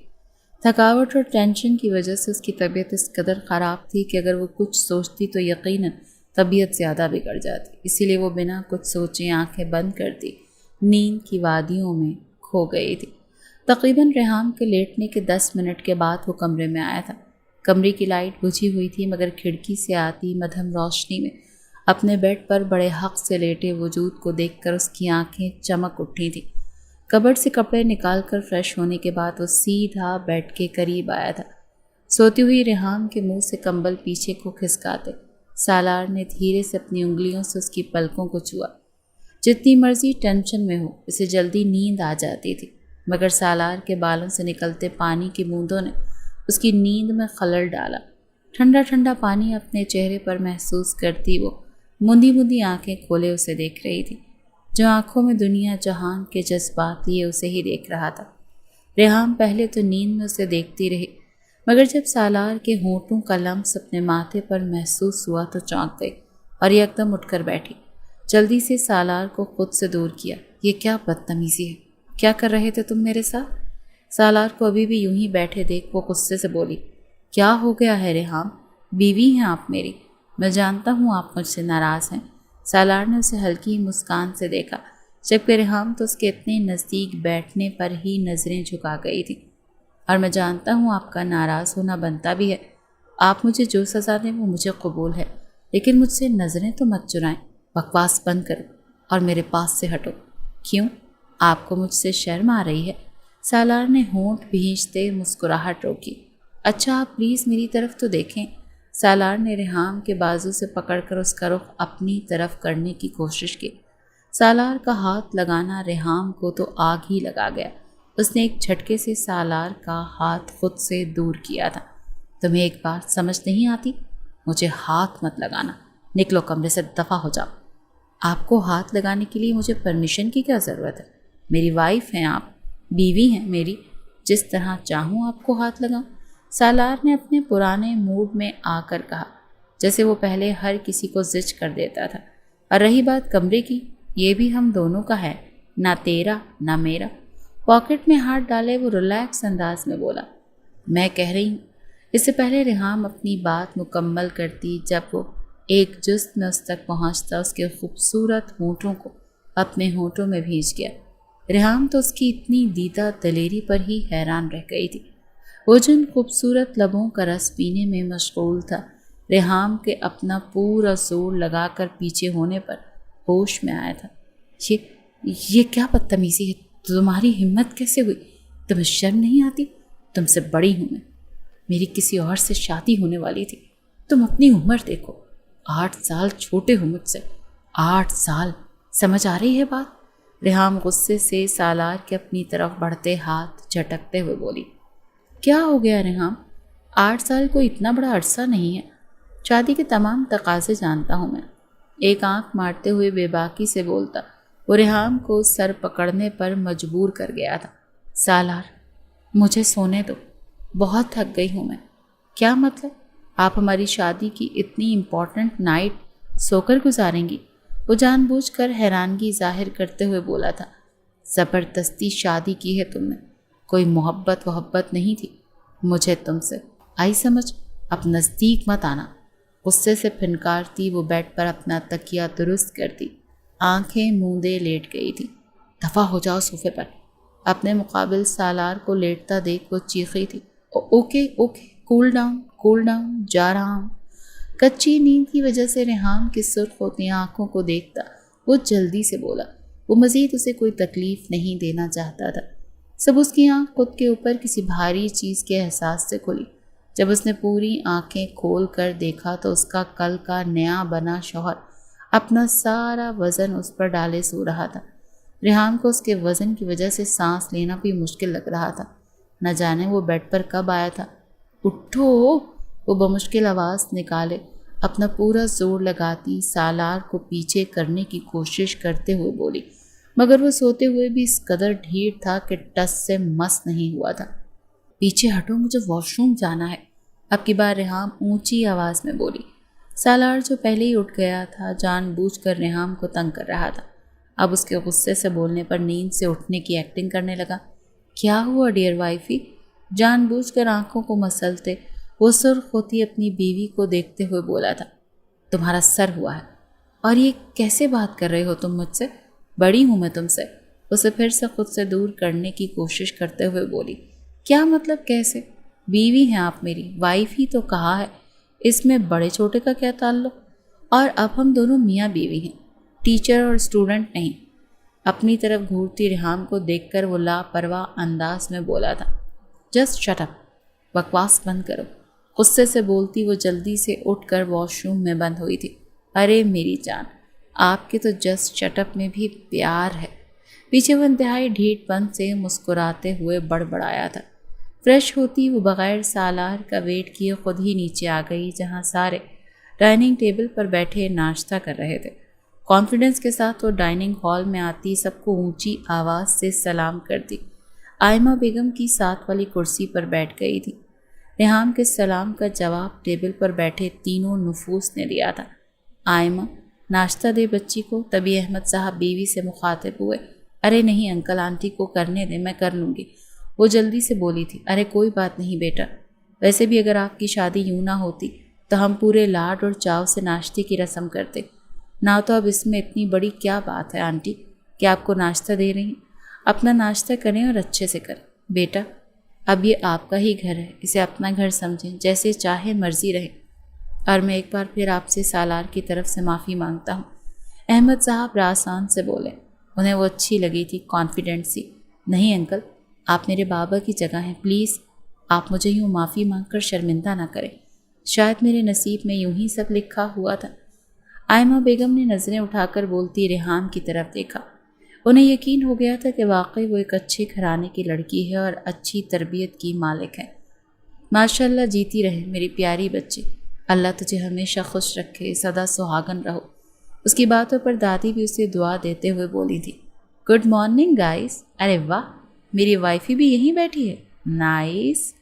تھکاوٹ اور ٹینشن کی وجہ سے اس کی طبیعت اس قدر خراب تھی کہ اگر وہ کچھ سوچتی تو یقیناً طبیعت زیادہ بگڑ جاتی، اسی لیے وہ بنا کچھ سوچے آنکھیں بند کرتی نیند کی وادیوں میں کھو گئی تھی۔ تقریباً ریحام کے لیٹنے کے 10 منٹ کے بعد وہ کمرے میں آیا تھا۔ کمرے کی لائٹ بجھی ہوئی تھی، مگر کھڑکی سے آتی مدھم روشنی میں اپنے بیڈ پر بڑے حق سے لیٹے وجود کو دیکھ کر اس کی آنکھیں چمک اٹھی تھیں۔ کبرڈ سے کپڑے نکال کر فریش ہونے کے بعد وہ سیدھا بیڈ کے قریب آیا تھا۔ سوتی ہوئی ریحام کے منہ سے کمبل پیچھے کو کھسکاتے سالار نے دھیرے سے اپنی انگلیوں سے اس کی پلکوں کو چھوا۔ جتنی مرضی ٹینشن میں ہو اسے جلدی نیند آ جاتی تھی، مگر سالار کے بالوں سے نکلتے پانی کی بوندوں نے اس کی نیند میں خلل ڈالا۔ ٹھنڈا ٹھنڈا پانی اپنے چہرے پر محسوس کرتی وہ موندی موندی آنکھیں کھولے اسے دیکھ رہی تھی، جو آنکھوں میں دنیا جہان کے جذبات لیے اسے ہی دیکھ رہا تھا۔ ریحام پہلے تو نیند میں اسے دیکھتی رہی، مگر جب سالار کے ہونٹوں کا لمس اپنے ماتھے پر محسوس ہوا تو چونک گئی اور یکدم اٹھ کر بیٹھی۔ جلدی سے سالار کو خود سے دور کیا۔ یہ کیا بدتمیزی ہے؟ کیا کر رہے تھے تم میرے ساتھ؟ سالار کو ابھی بھی یوں ہی بیٹھے دیکھ وہ غصے سے بولی۔ کیا ہو گیا ہے ریحام؟ بیوی ہیں آپ میری، میں جانتا ہوں آپ مجھ سے ناراض ہیں۔ سالار نے اسے ہلکی مسکان سے دیکھا، جبکہ ریحام تو اس کے اتنے نزدیک بیٹھنے پر ہی نظریں جھکا گئی تھی۔ اور میں جانتا ہوں آپ کا ناراض ہونا بنتا بھی ہے۔ آپ مجھے جو سزا دیں وہ مجھے قبول ہے، لیکن مجھ سے نظریں تو مت چرائیں۔ بکواس بند کرو اور میرے پاس سے ہٹو۔ کیوں؟ آپ کو مجھ سے شرم آ رہی ہے؟ سالار نے ہونٹ بھینچتے مسکراہٹ روکی۔ اچھا آپ پلیز میری طرف تو دیکھیں۔ سالار نے ریحام کے بازو سے پکڑ کر اس کا رخ اپنی طرف کرنے کی کوشش کی۔ سالار کا ہاتھ لگانا ریحام کو تو آگ ہی لگا گیا۔ اس نے ایک جھٹکے سے سالار کا ہاتھ خود سے دور کیا تھا۔ تمہیں ایک بات سمجھ نہیں آتی؟ مجھے ہاتھ مت لگانا، نکلو کمرے سے، دفع ہو جاؤ۔ آپ کو ہاتھ لگانے کے لیے مجھے پرمیشن کی کیا ضرورت ہے؟ میری وائف ہیں آپ، بیوی ہیں میری، جس طرح چاہوں آپ کو ہاتھ لگاؤں۔ سالار نے اپنے پرانے موڈ میں آ کر کہا، جیسے وہ پہلے ہر کسی کو زج کر دیتا تھا۔ اور رہی بات کمرے کی، یہ بھی ہم دونوں کا ہے، نہ تیرا نہ میرا۔ پاکٹ میں ہاتھ ڈالے وہ ریلیکس انداز میں بولا، میں کہہ رہی ہوں۔ اس سے پہلے ریحام اپنی بات مکمل کرتی جب وہ ایک جست میں اس تک پہنچتا اس کے خوبصورت ہونٹوں کو اپنے ہونٹوں میں بھیج گیا۔ ریحام تو اس کی اتنی دیدہ دلیری پر ہی حیران رہ گئی تھی۔ وہ جن خوبصورت لبوں کا رس پینے میں مشغول تھا، ریحام کے اپنا پورا زور لگا کر پیچھے ہونے پر ہوش میں آیا تھا۔ یہ کیا بدتمیزی ہے؟ تمہاری ہمت کیسے ہوئی؟ تمہیں شرم نہیں آتی؟ تم سے بڑی ہوں میں، میری کسی اور سے شادی ہونے والی تھی۔ تم اپنی عمر دیکھو، 8 سال چھوٹے ہو مجھ سے۔ 8 سال، سمجھ آ رہی ہے بات؟ ریحام غصے سے سالار کے اپنی طرف بڑھتے ہاتھ جھٹکتے ہوئے بولی۔ کیا ہو گیا ریحام؟ 8 سال کوئی اتنا بڑا عرصہ نہیں ہے۔ شادی کے تمام تقاضے جانتا ہوں میں، ایک آنکھ مارتے ہوئے بے باکی سے بولتا وہ ریحام کو سر پکڑنے پر مجبور کر گیا تھا۔ سالار، مجھے سونے دو، بہت تھک گئی ہوں میں۔ کیا مطلب؟ آپ ہماری شادی کی اتنی امپورٹنٹ نائٹ سو کر گزاریں گی؟ وہ جان بوجھ کر حیرانگی ظاہر کرتے ہوئے بولا تھا۔ زبردستی شادی کی ہے تم نے، کوئی محبت نہیں تھی مجھے تم سے، آئی سمجھ؟ اب نزدیک مت آنا۔ غصے سے پھنکارتی وہ بیڈ پر اپنا تکیہ درست کرتی آنکھیں موندے لیٹ گئی تھی۔ دفع ہو جاؤ صوفے پر۔ اپنے مقابل سالار کو لیٹتا دیکھ وہ چیخی تھی، اوکے کول ڈاؤن، جا رہا ہوں۔ کچی نیند کی وجہ سے ریحام کی سرخ ہوتی آنکھوں کو دیکھتا وہ جلدی سے بولا۔ وہ مزید اسے کوئی تکلیف نہیں دینا چاہتا تھا۔ سب اس کی آنکھ خود کے اوپر کسی بھاری چیز کے احساس سے کھلی۔ جب اس نے پوری آنکھیں کھول کر دیکھا تو اس کا کل کا نیا بنا شوہر اپنا سارا وزن اس پر ڈالے سو رہا تھا۔ ریحام کو اس کے وزن کی وجہ سے سانس لینا بھی مشکل لگ رہا تھا۔ نہ جانے وہ بیڈ پر کب آیا تھا۔ اٹھو، وہ بمشکل آواز نکالے اپنا پورا زور لگاتی سالار کو پیچھے کرنے کی کوشش کرتے ہوئے بولی، مگر وہ سوتے ہوئے بھی اس قدر ڈھیر تھا کہ ٹس سے مس نہیں ہوا تھا۔ پیچھے ہٹو، مجھے واش روم جانا ہے، اب کی بار ریحام اونچی آواز میں بولی۔ سالار جو پہلے ہی اٹھ گیا تھا جان بوجھ کر ریحام کو تنگ کر رہا تھا، اب اس کے غصے سے بولنے پر نیند سے اٹھنے کی ایکٹنگ کرنے لگا۔ کیا ہوا ڈیئر وائفی؟ جان بوجھ کر آنکھوں کو مسلتے وہ سرخ ہوتی اپنی بیوی کو دیکھتے ہوئے بولا تھا۔ تمہارا سر ہوا ہے، اور یہ کیسے بات کر رہے ہو تم مجھ سے؟ بڑی ہوں میں تم سے۔ اسے پھر سے خود سے دور کرنے کی کوشش کرتے ہوئے بولی۔ کیا مطلب کیسے؟ بیوی ہیں آپ میری، وائف ہی تو کہا ہے، اس میں بڑے چھوٹے کا کیا تعلق؟ اور اب ہم دونوں میاں بیوی ہیں، ٹیچر اور اسٹوڈنٹ نہیں۔ اپنی طرف گھورتی ریحام کو دیکھ کر وہ لاپرواہ انداز میں بولا تھا، جسٹ شٹ اپ، بکواس بند کرو۔ غصے سے بولتی وہ جلدی سے اٹھ کر واش روم میں بند ہوئی تھی۔ ارے میری جان، آپ کے تو جسٹ شٹ اپ میں بھی پیار ہے۔ پیچھے وہ انتہائی ڈھیٹ پن سے مسکراتے ہوئے بڑبڑایا تھا۔ فریش ہوتی وہ بغیر سالار کا ویٹ کیے خود ہی نیچے آ گئی، جہاں سارے ڈائننگ ٹیبل پر بیٹھے ناشتہ کر رہے تھے۔ کانفیڈنس کے ساتھ وہ ڈائننگ ہال میں آتی سب کو اونچی آواز سے سلام کرتی۔ آئمہ بیگم کی ساتھ والی کرسی پر بیٹھ گئی تھی۔ ریحام کے سلام کا جواب ٹیبل پر بیٹھے تینوں نفوس نے دیا تھا۔ آئمہ، ناشتہ دے بچی کو۔ تبھی احمد صاحب بیوی سے مخاطب ہوئے۔ ارے نہیں انکل، آنٹی کو کرنے دیں، میں کر لوں گی۔ وہ جلدی سے بولی تھی۔ ارے کوئی بات نہیں بیٹا، ویسے بھی اگر آپ کی شادی یوں نہ ہوتی تو ہم پورے لاڈ اور چاو سے ناشتے کی رسم کرتے۔ نہ تو اب اس میں اتنی بڑی کیا بات ہے آنٹی کہ آپ کو ناشتہ دے رہی ہیں؟ اپنا ناشتہ کریں اور اچھے سے کریں بیٹا، اب یہ آپ کا ہی گھر ہے، اسے اپنا گھر سمجھیں، جیسے چاہے مرضی رہیں۔ اور میں ایک بار پھر آپ سے سالار کی طرف سے معافی مانگتا ہوں، احمد صاحب راسان سے بولے۔ انہیں وہ اچھی لگی تھی، کانفیڈنٹ سی۔ نہیں انکل، آپ میرے بابا کی جگہ ہیں، پلیز آپ مجھے یوں معافی مانگ کر شرمندہ نہ کریں، شاید میرے نصیب میں یوں ہی سب لکھا ہوا تھا۔ آئمہ بیگم نے نظریں اٹھا کر بولتی ریحام کی طرف دیکھا۔ انہیں یقین ہو گیا تھا کہ واقعی وہ ایک اچھے گھرانے کی لڑکی ہے اور اچھی تربیت کی مالک ہے۔ ماشاء اللہ، جیتی رہے میری پیاری بچی، اللہ تجھے ہمیشہ خوش رکھے، سدا سہاگن رہو۔ اس کی باتوں پر دادی بھی اسے دعا دیتے ہوئے بولی تھی۔ گڈ مارننگ گائز، ارے واہ، میری وائفی بھی یہیں بیٹھی ہے، نائس۔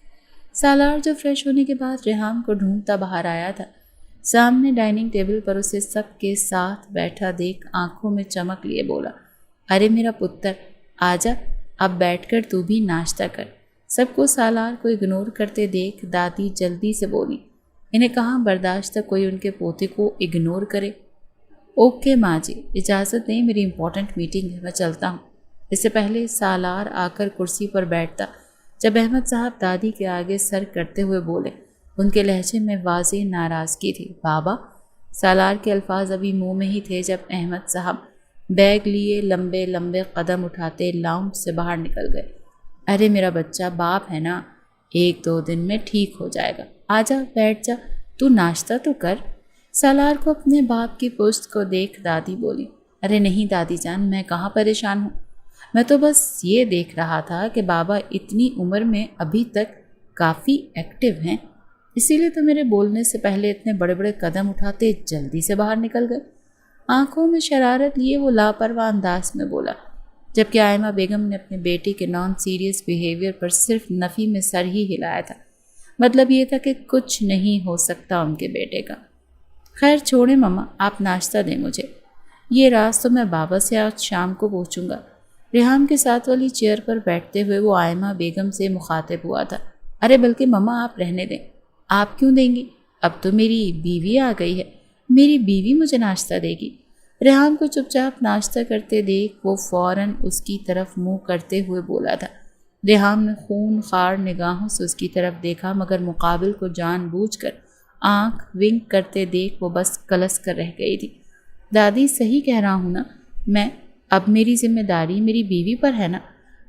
سالار جو فریش ہونے کے بعد ریحام کو ڈھونڈتا باہر آیا تھا، سامنے ڈائننگ ٹیبل پر اسے سب کے ساتھ بیٹھا دیکھ آنکھوں میں چمک لیے بولا، ارے میرا پتر، آجا، اب بیٹھ کر تو بھی ناشتہ کر۔ سب کو سالار کو اگنور کرتے دیکھ دادی جلدی سے بولی، انہیں کہاں برداشت تھا کوئی ان کے پوتے کو اگنور کرے۔ اوکے ماں جی، اجازت دیں، میری امپورٹنٹ میٹنگ ہے، میں چلتا ہوں۔ اس سے پہلے سالار آ کر کرسی پر بیٹھتا جب احمد صاحب دادی کے آگے سر کرتے ہوئے بولے۔ ان کے لہجے میں واضح ناراضگی تھی۔ بابا، سالار کے الفاظ ابھی منہ میں ہی تھے جب احمد صاحب بیگ لیے لمبے لمبے قدم اٹھاتے لاؤنج سے باہر نکل گئے۔ ارے میرا بچہ، باپ ہے نا، 1-2 دن میں ٹھیک ہو جائے گا، آجا بیٹھ جا، تو ناشتہ تو کر۔ سالار کو اپنے باپ کی پشت کو دیکھ دادی بولی، ارے نہیں دادی جان، میں کہاں پریشان ہوں، میں تو بس یہ دیکھ رہا تھا کہ بابا اتنی عمر میں ابھی تک کافی ایکٹیو ہیں، اسی لیے تو میرے بولنے سے پہلے اتنے بڑے بڑے قدم اٹھاتے جلدی سے باہر نکل گئے۔ آنکھوں میں شرارت لیے وہ لاپرواہ انداز میں بولا، جبکہ آئمہ بیگم نے اپنے بیٹے کے نان سیریس بیہیویئر پر صرف نفی میں سر ہی ہلایا تھا۔ مطلب یہ تھا کہ کچھ نہیں ہو سکتا ان کے بیٹے کا۔ خیر چھوڑیں مما، آپ ناشتہ دیں مجھے، یہ راز تو میں بابا سے آج شام کو پوچھوں گا۔ ریحام کے ساتھ والی چیئر پر بیٹھتے ہوئے وہ آئمہ بیگم سے مخاطب ہوا تھا۔ ارے بلکہ مما آپ رہنے دیں، آپ کیوں دیں گی؟ اب تو میری بیوی آ گئی ہے، میری بیوی مجھے ناشتہ دے گی۔ ریحام کو چپ چاپ ناشتہ کرتے دیکھ وہ فوراً اس کی طرف منہ کرتے ہوئے بولا تھا۔ ریحام نے خون خار نگاہوں سے اس کی طرف دیکھا، مگر مقابل کو جان بوجھ کر آنکھ ونک کرتے دیکھ وہ بس کلس کر رہ گئی تھی۔ دادی صحیح کہہ رہا ہوں نا، اب میری ذمہ داری میری بیوی پر ہے نا؟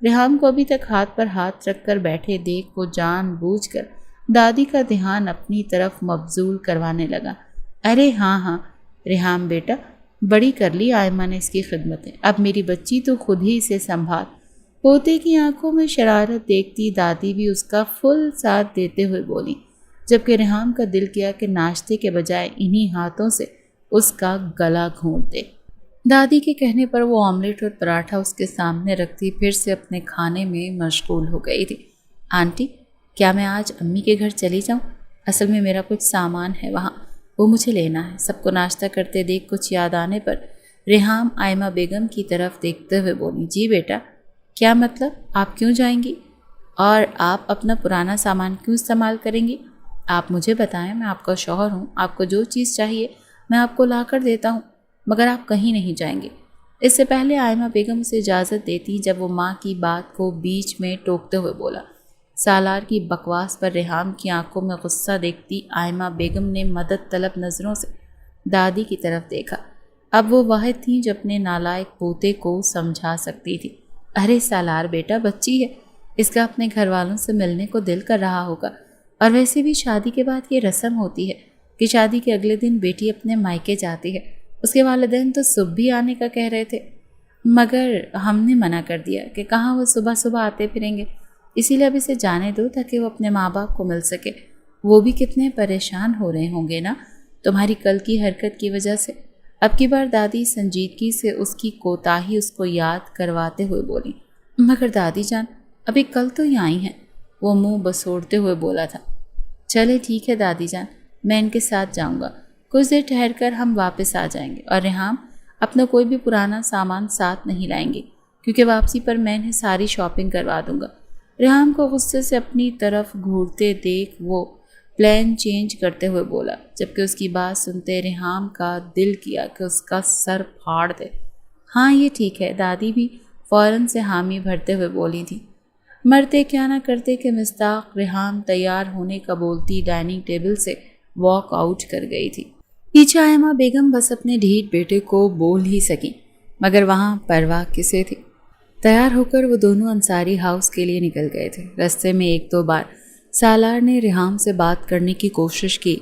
ریحام کو ابھی تک ہاتھ پر ہاتھ رکھ کر بیٹھے دیکھ وہ جان بوجھ کر دادی کا دھیان اپنی طرف مبذول کروانے لگا۔ ارے ہاں ریحام بیٹا، بڑی کر لی آئمہ نے اس کی خدمتیں، اب میری بچی تو خود ہی اسے سنبھال۔ پوتے کی آنکھوں میں شرارت دیکھتی دادی بھی اس کا فل ساتھ دیتے ہوئے بولی، جبکہ ریحام کا دل کیا کہ ناشتے کے بجائے انہی ہاتھوں سے اس کا گلا گھونٹ دے۔ دادی کے کہنے پر وہ آملیٹ اور پراٹھا اس کے سامنے رکھتی پھر سے اپنے کھانے میں مشغول ہو گئی تھی۔ آنٹی، کیا میں آج امی کے گھر چلی جاؤں؟ اصل میں میرا کچھ سامان ہے وہاں، وہ مجھے لینا ہے۔ سب کو ناشتہ کرتے دیکھ کچھ یاد آنے پر ریحام آئمہ بیگم کی طرف دیکھتے ہوئے بولی، جی بیٹا، کیا مطلب؟ آپ کیوں جائیں گی؟ اور آپ اپنا پرانا سامان کیوں استعمال کریں گی؟ آپ مجھے بتائیں، میں آپ کا شوہر ہوں، آپ کو جو چیز چاہیے میں آپ کو لا کر دیتا ہوں، مگر آپ کہیں نہیں جائیں گے۔ اس سے پہلے آئمہ بیگم اسے اجازت دیتی جب وہ ماں کی بات کو بیچ میں ٹوکتے ہوئے بولا۔ سالار کی بکواس پر ریحام کی آنکھوں میں غصہ دیکھتی آئمہ بیگم نے مدد طلب نظروں سے دادی کی طرف دیکھا۔ اب وہ واحد تھیں جو اپنے نالائق پوتے کو سمجھا سکتی تھی۔ ارے سالار بیٹا بچی ہے، اس کا اپنے گھر والوں سے ملنے کو دل کر رہا ہوگا، اور ویسے بھی شادی کے بعد یہ رسم ہوتی ہے کہ شادی کے اگلے دن بیٹی اپنے مائکے جاتی ہے۔ اس کے والدین تو صبح بھی آنے کا کہہ رہے تھے، مگر ہم نے منع کر دیا کہ کہاں وہ صبح صبح آتے پھریں گے، اسی لیے اب اسے جانے دو تاکہ وہ اپنے ماں باپ کو مل سکے۔ وہ بھی کتنے پریشان ہو رہے ہوں گے نا تمہاری کل کی حرکت کی وجہ سے۔ اب کی بار دادی سنجیدگی سے اس کی کوتاہی اس کو یاد کرواتے ہوئے بولی۔ مگر دادی جان ابھی کل تو ہی آئی ہیں، وہ منہ بسوڑتے ہوئے بولا تھا۔ چلے ٹھیک ہے دادی جان، میں ان کے ساتھ جاؤں گا، کچھ دیر ٹھہر کر ہم واپس آ جائیں گے، اور ریحام اپنا کوئی بھی پرانا سامان ساتھ نہیں لائیں گے کیونکہ واپسی پر میں انہیں ساری شاپنگ کروا دوں گا۔ ریحام کو غصے سے اپنی طرف گھورتے دیکھ وہ پلان چینج کرتے ہوئے بولا، جبکہ اس کی بات سنتے ریحام کا دل کیا کہ اس کا سر پھاڑ دے۔ ہاں یہ ٹھیک ہے، دادی بھی فوراً سے حامی بھرتے ہوئے بولی تھی۔ مرتے کیا نہ کرتے کہ مصداق ریحام تیار ہونے کا بولتی ڈائننگ ٹیبل سے واک آؤٹ کر گئی تھی۔ پیچھے آئمہ بیگم بس اپنے ڈھیٹ بیٹے کو بول ہی سکی، مگر وہاں پرواہ کسے تھی۔ تیار ہو کر وہ دونوں انصاری ہاؤس کے لیے نکل گئے تھے۔ رستے میں ایک دو بار سالار نے ریحام سے بات کرنے کی کوشش کی،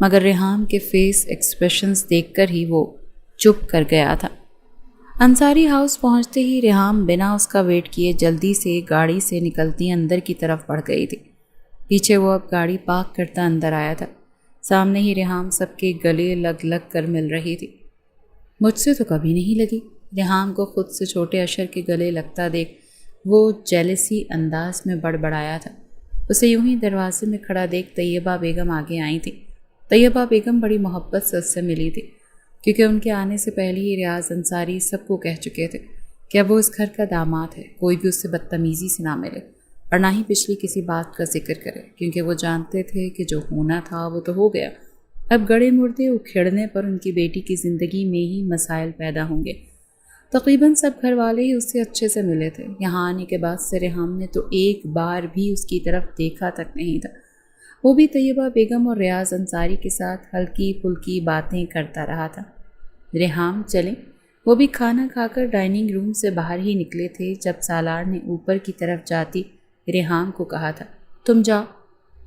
مگر ریحام کے فیس ایکسپریشنز دیکھ کر ہی وہ چپ کر گیا تھا۔ انصاری ہاؤس پہنچتے ہی ریحام بنا اس کا ویٹ کیے جلدی سے گاڑی سے نکلتی اندر کی طرف بڑھ گئی تھی۔ پیچھے وہ اب گاڑی پارک کرتا اندر آیا تھا۔ سامنے ہی ریحام سب کے گلے لگ لگ کر مل رہی تھی۔ مجھ سے تو کبھی نہیں لگی۔ ریحام کو خود سے چھوٹے اشر کے گلے لگتا دیکھ وہ جیلسی انداز میں بڑبڑایا تھا۔ اسے یوں ہی دروازے میں کھڑا دیکھ طیبہ بیگم آگے آئی تھی۔ طیبہ بیگم بڑی محبت سے اس سے ملی تھی، کیونکہ ان کے آنے سے پہلے ہی ریاض انصاری سب کو کہہ چکے تھے کہ اب وہ اس گھر کا داماد ہے، کوئی بھی اس سے بدتمیزی سے نہ ملے اور نہ ہی پچھلی کسی بات کا ذکر کرے، کیونکہ وہ جانتے تھے کہ جو ہونا تھا وہ تو ہو گیا۔ اب گڑے مردے اکھیڑنے پر ان کی بیٹی کی زندگی میں ہی مسائل پیدا ہوں گے۔ تقریباً سب گھر والے ہی اس سے اچھے سے ملے تھے۔ یہاں آنے کے بعد سے ریحام نے تو ایک بار بھی اس کی طرف دیکھا تک نہیں تھا۔ وہ بھی طیبہ بیگم اور ریاض انصاری کے ساتھ ہلکی پھلکی باتیں کرتا رہا تھا۔ ریحام چلیں، وہ بھی کھانا کھا کر ڈائننگ روم سے باہر ہی نکلے تھے جب سالار نے اوپر کی طرف جاتی ریحام کو کہا تھا، تم جاؤ۔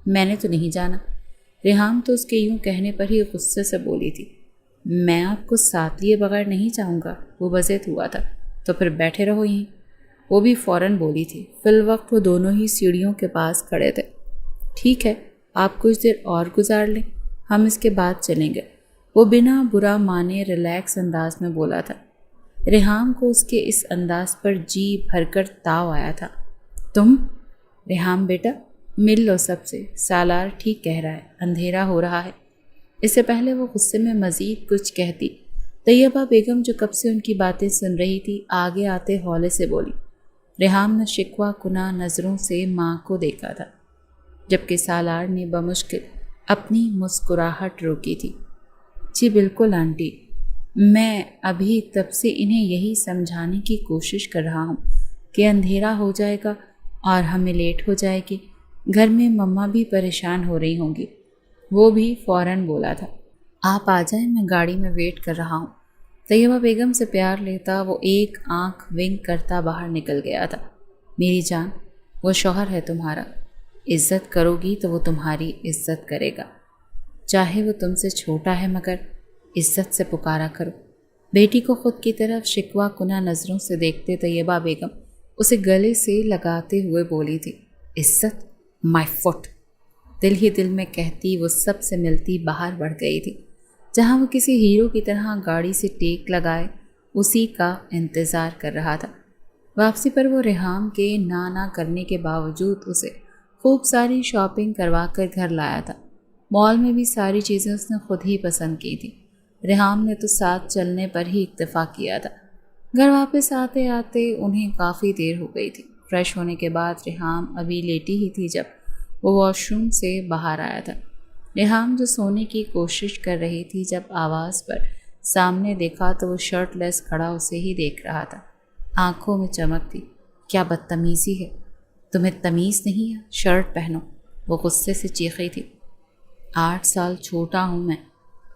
میں نے تو نہیں جانا۔ ریحام تو اس کے یوں کہنے پر ہی غصے سے بولی تھی، میں آپ کو ساتھ لیے بغیر نہیں جاؤں گا۔ وہ بضد ہوا تھا، تو پھر بیٹھے رہو یہیں۔ وہ بھی فوراً بولی تھی۔ فی الوقت وہ دونوں ہی سیڑھیوں کے پاس کھڑے تھے۔ ٹھیک ہے، آپ کچھ دیر اور گزار لیں، ہم اس کے بعد چلیں گے، وہ بنا برا مانے ریلیکس انداز میں بولا تھا۔ ریحام کو اس کے اس انداز پر جی بھر کر تاؤ آیا تھا۔ تم ریحام بیٹا مل لو سب سے، سالار ٹھیک کہہ رہا ہے، اندھیرا ہو رہا ہے۔ اس سے پہلے وہ غصے میں مزید کچھ کہتی، طیبہ بیگم جو کب سے ان کی باتیں سن رہی تھی آگے آتے ہولے سے بولی۔ ریحام نے شکوہ کناں نظروں سے ماں کو دیکھا تھا، جبکہ سالار نے بمشکل اپنی مسکراہٹ روکی تھی۔ جی بالکل آنٹی، میں ابھی تب سے انہیں یہی سمجھانے کی کوشش کر رہا ہوں کہ اندھیرا ہو جائے گا اور ہمیں لیٹ ہو جائے گی، گھر میں مما بھی پریشان ہو رہی ہوں گی۔ وہ بھی فوراً بولا تھا، آپ آ جائیں، میں گاڑی میں ویٹ کر رہا ہوں۔ طیبہ بیگم سے پیار لیتا وہ ایک آنکھ ونک کرتا باہر نکل گیا تھا۔ میری جان، وہ شوہر ہے تمہارا، عزت کرو گی تو وہ تمہاری عزت کرے گا، چاہے وہ تم سے چھوٹا ہے مگر عزت سے پکارا کرو۔ بیٹی کو خود کی طرف شکوہ کناں نظروں سے دیکھتے طیبہ بیگم اسے گلے سے لگاتے ہوئے بولی تھی، عزت مائی فٹ۔ دل ہی دل میں کہتی وہ سب سے ملتی باہر بڑھ گئی تھی، جہاں وہ کسی ہیرو کی طرح گاڑی سے ٹیک لگائے اسی کا انتظار کر رہا تھا۔ واپسی پر وہ ریحام کے نہ کرنے کے باوجود اسے خوب ساری شاپنگ کروا کر گھر لایا تھا۔ مال میں بھی ساری چیزیں اس نے خود ہی پسند کی تھی۔ ریحام نے تو ساتھ چلنے پر ہی اکتفا کیا تھا۔ گھر واپس آتے آتے انہیں کافی دیر ہو گئی تھی۔ فریش ہونے کے بعد ریحام ابھی لیٹی ہی تھی جب وہ واش روم سے باہر آیا تھا۔ ریحام جو سونے کی کوشش کر رہی تھی جب آواز پر سامنے دیکھا تو وہ شرٹ لیس کھڑا اسے ہی دیکھ رہا تھا۔ آنکھوں میں چمک تھی۔ کیا بدتمیزی ہے، تمہیں تمیز نہیں ہے، شرٹ پہنو، وہ غصے سے چیخی تھی۔ 8 سال چھوٹا ہوں میں،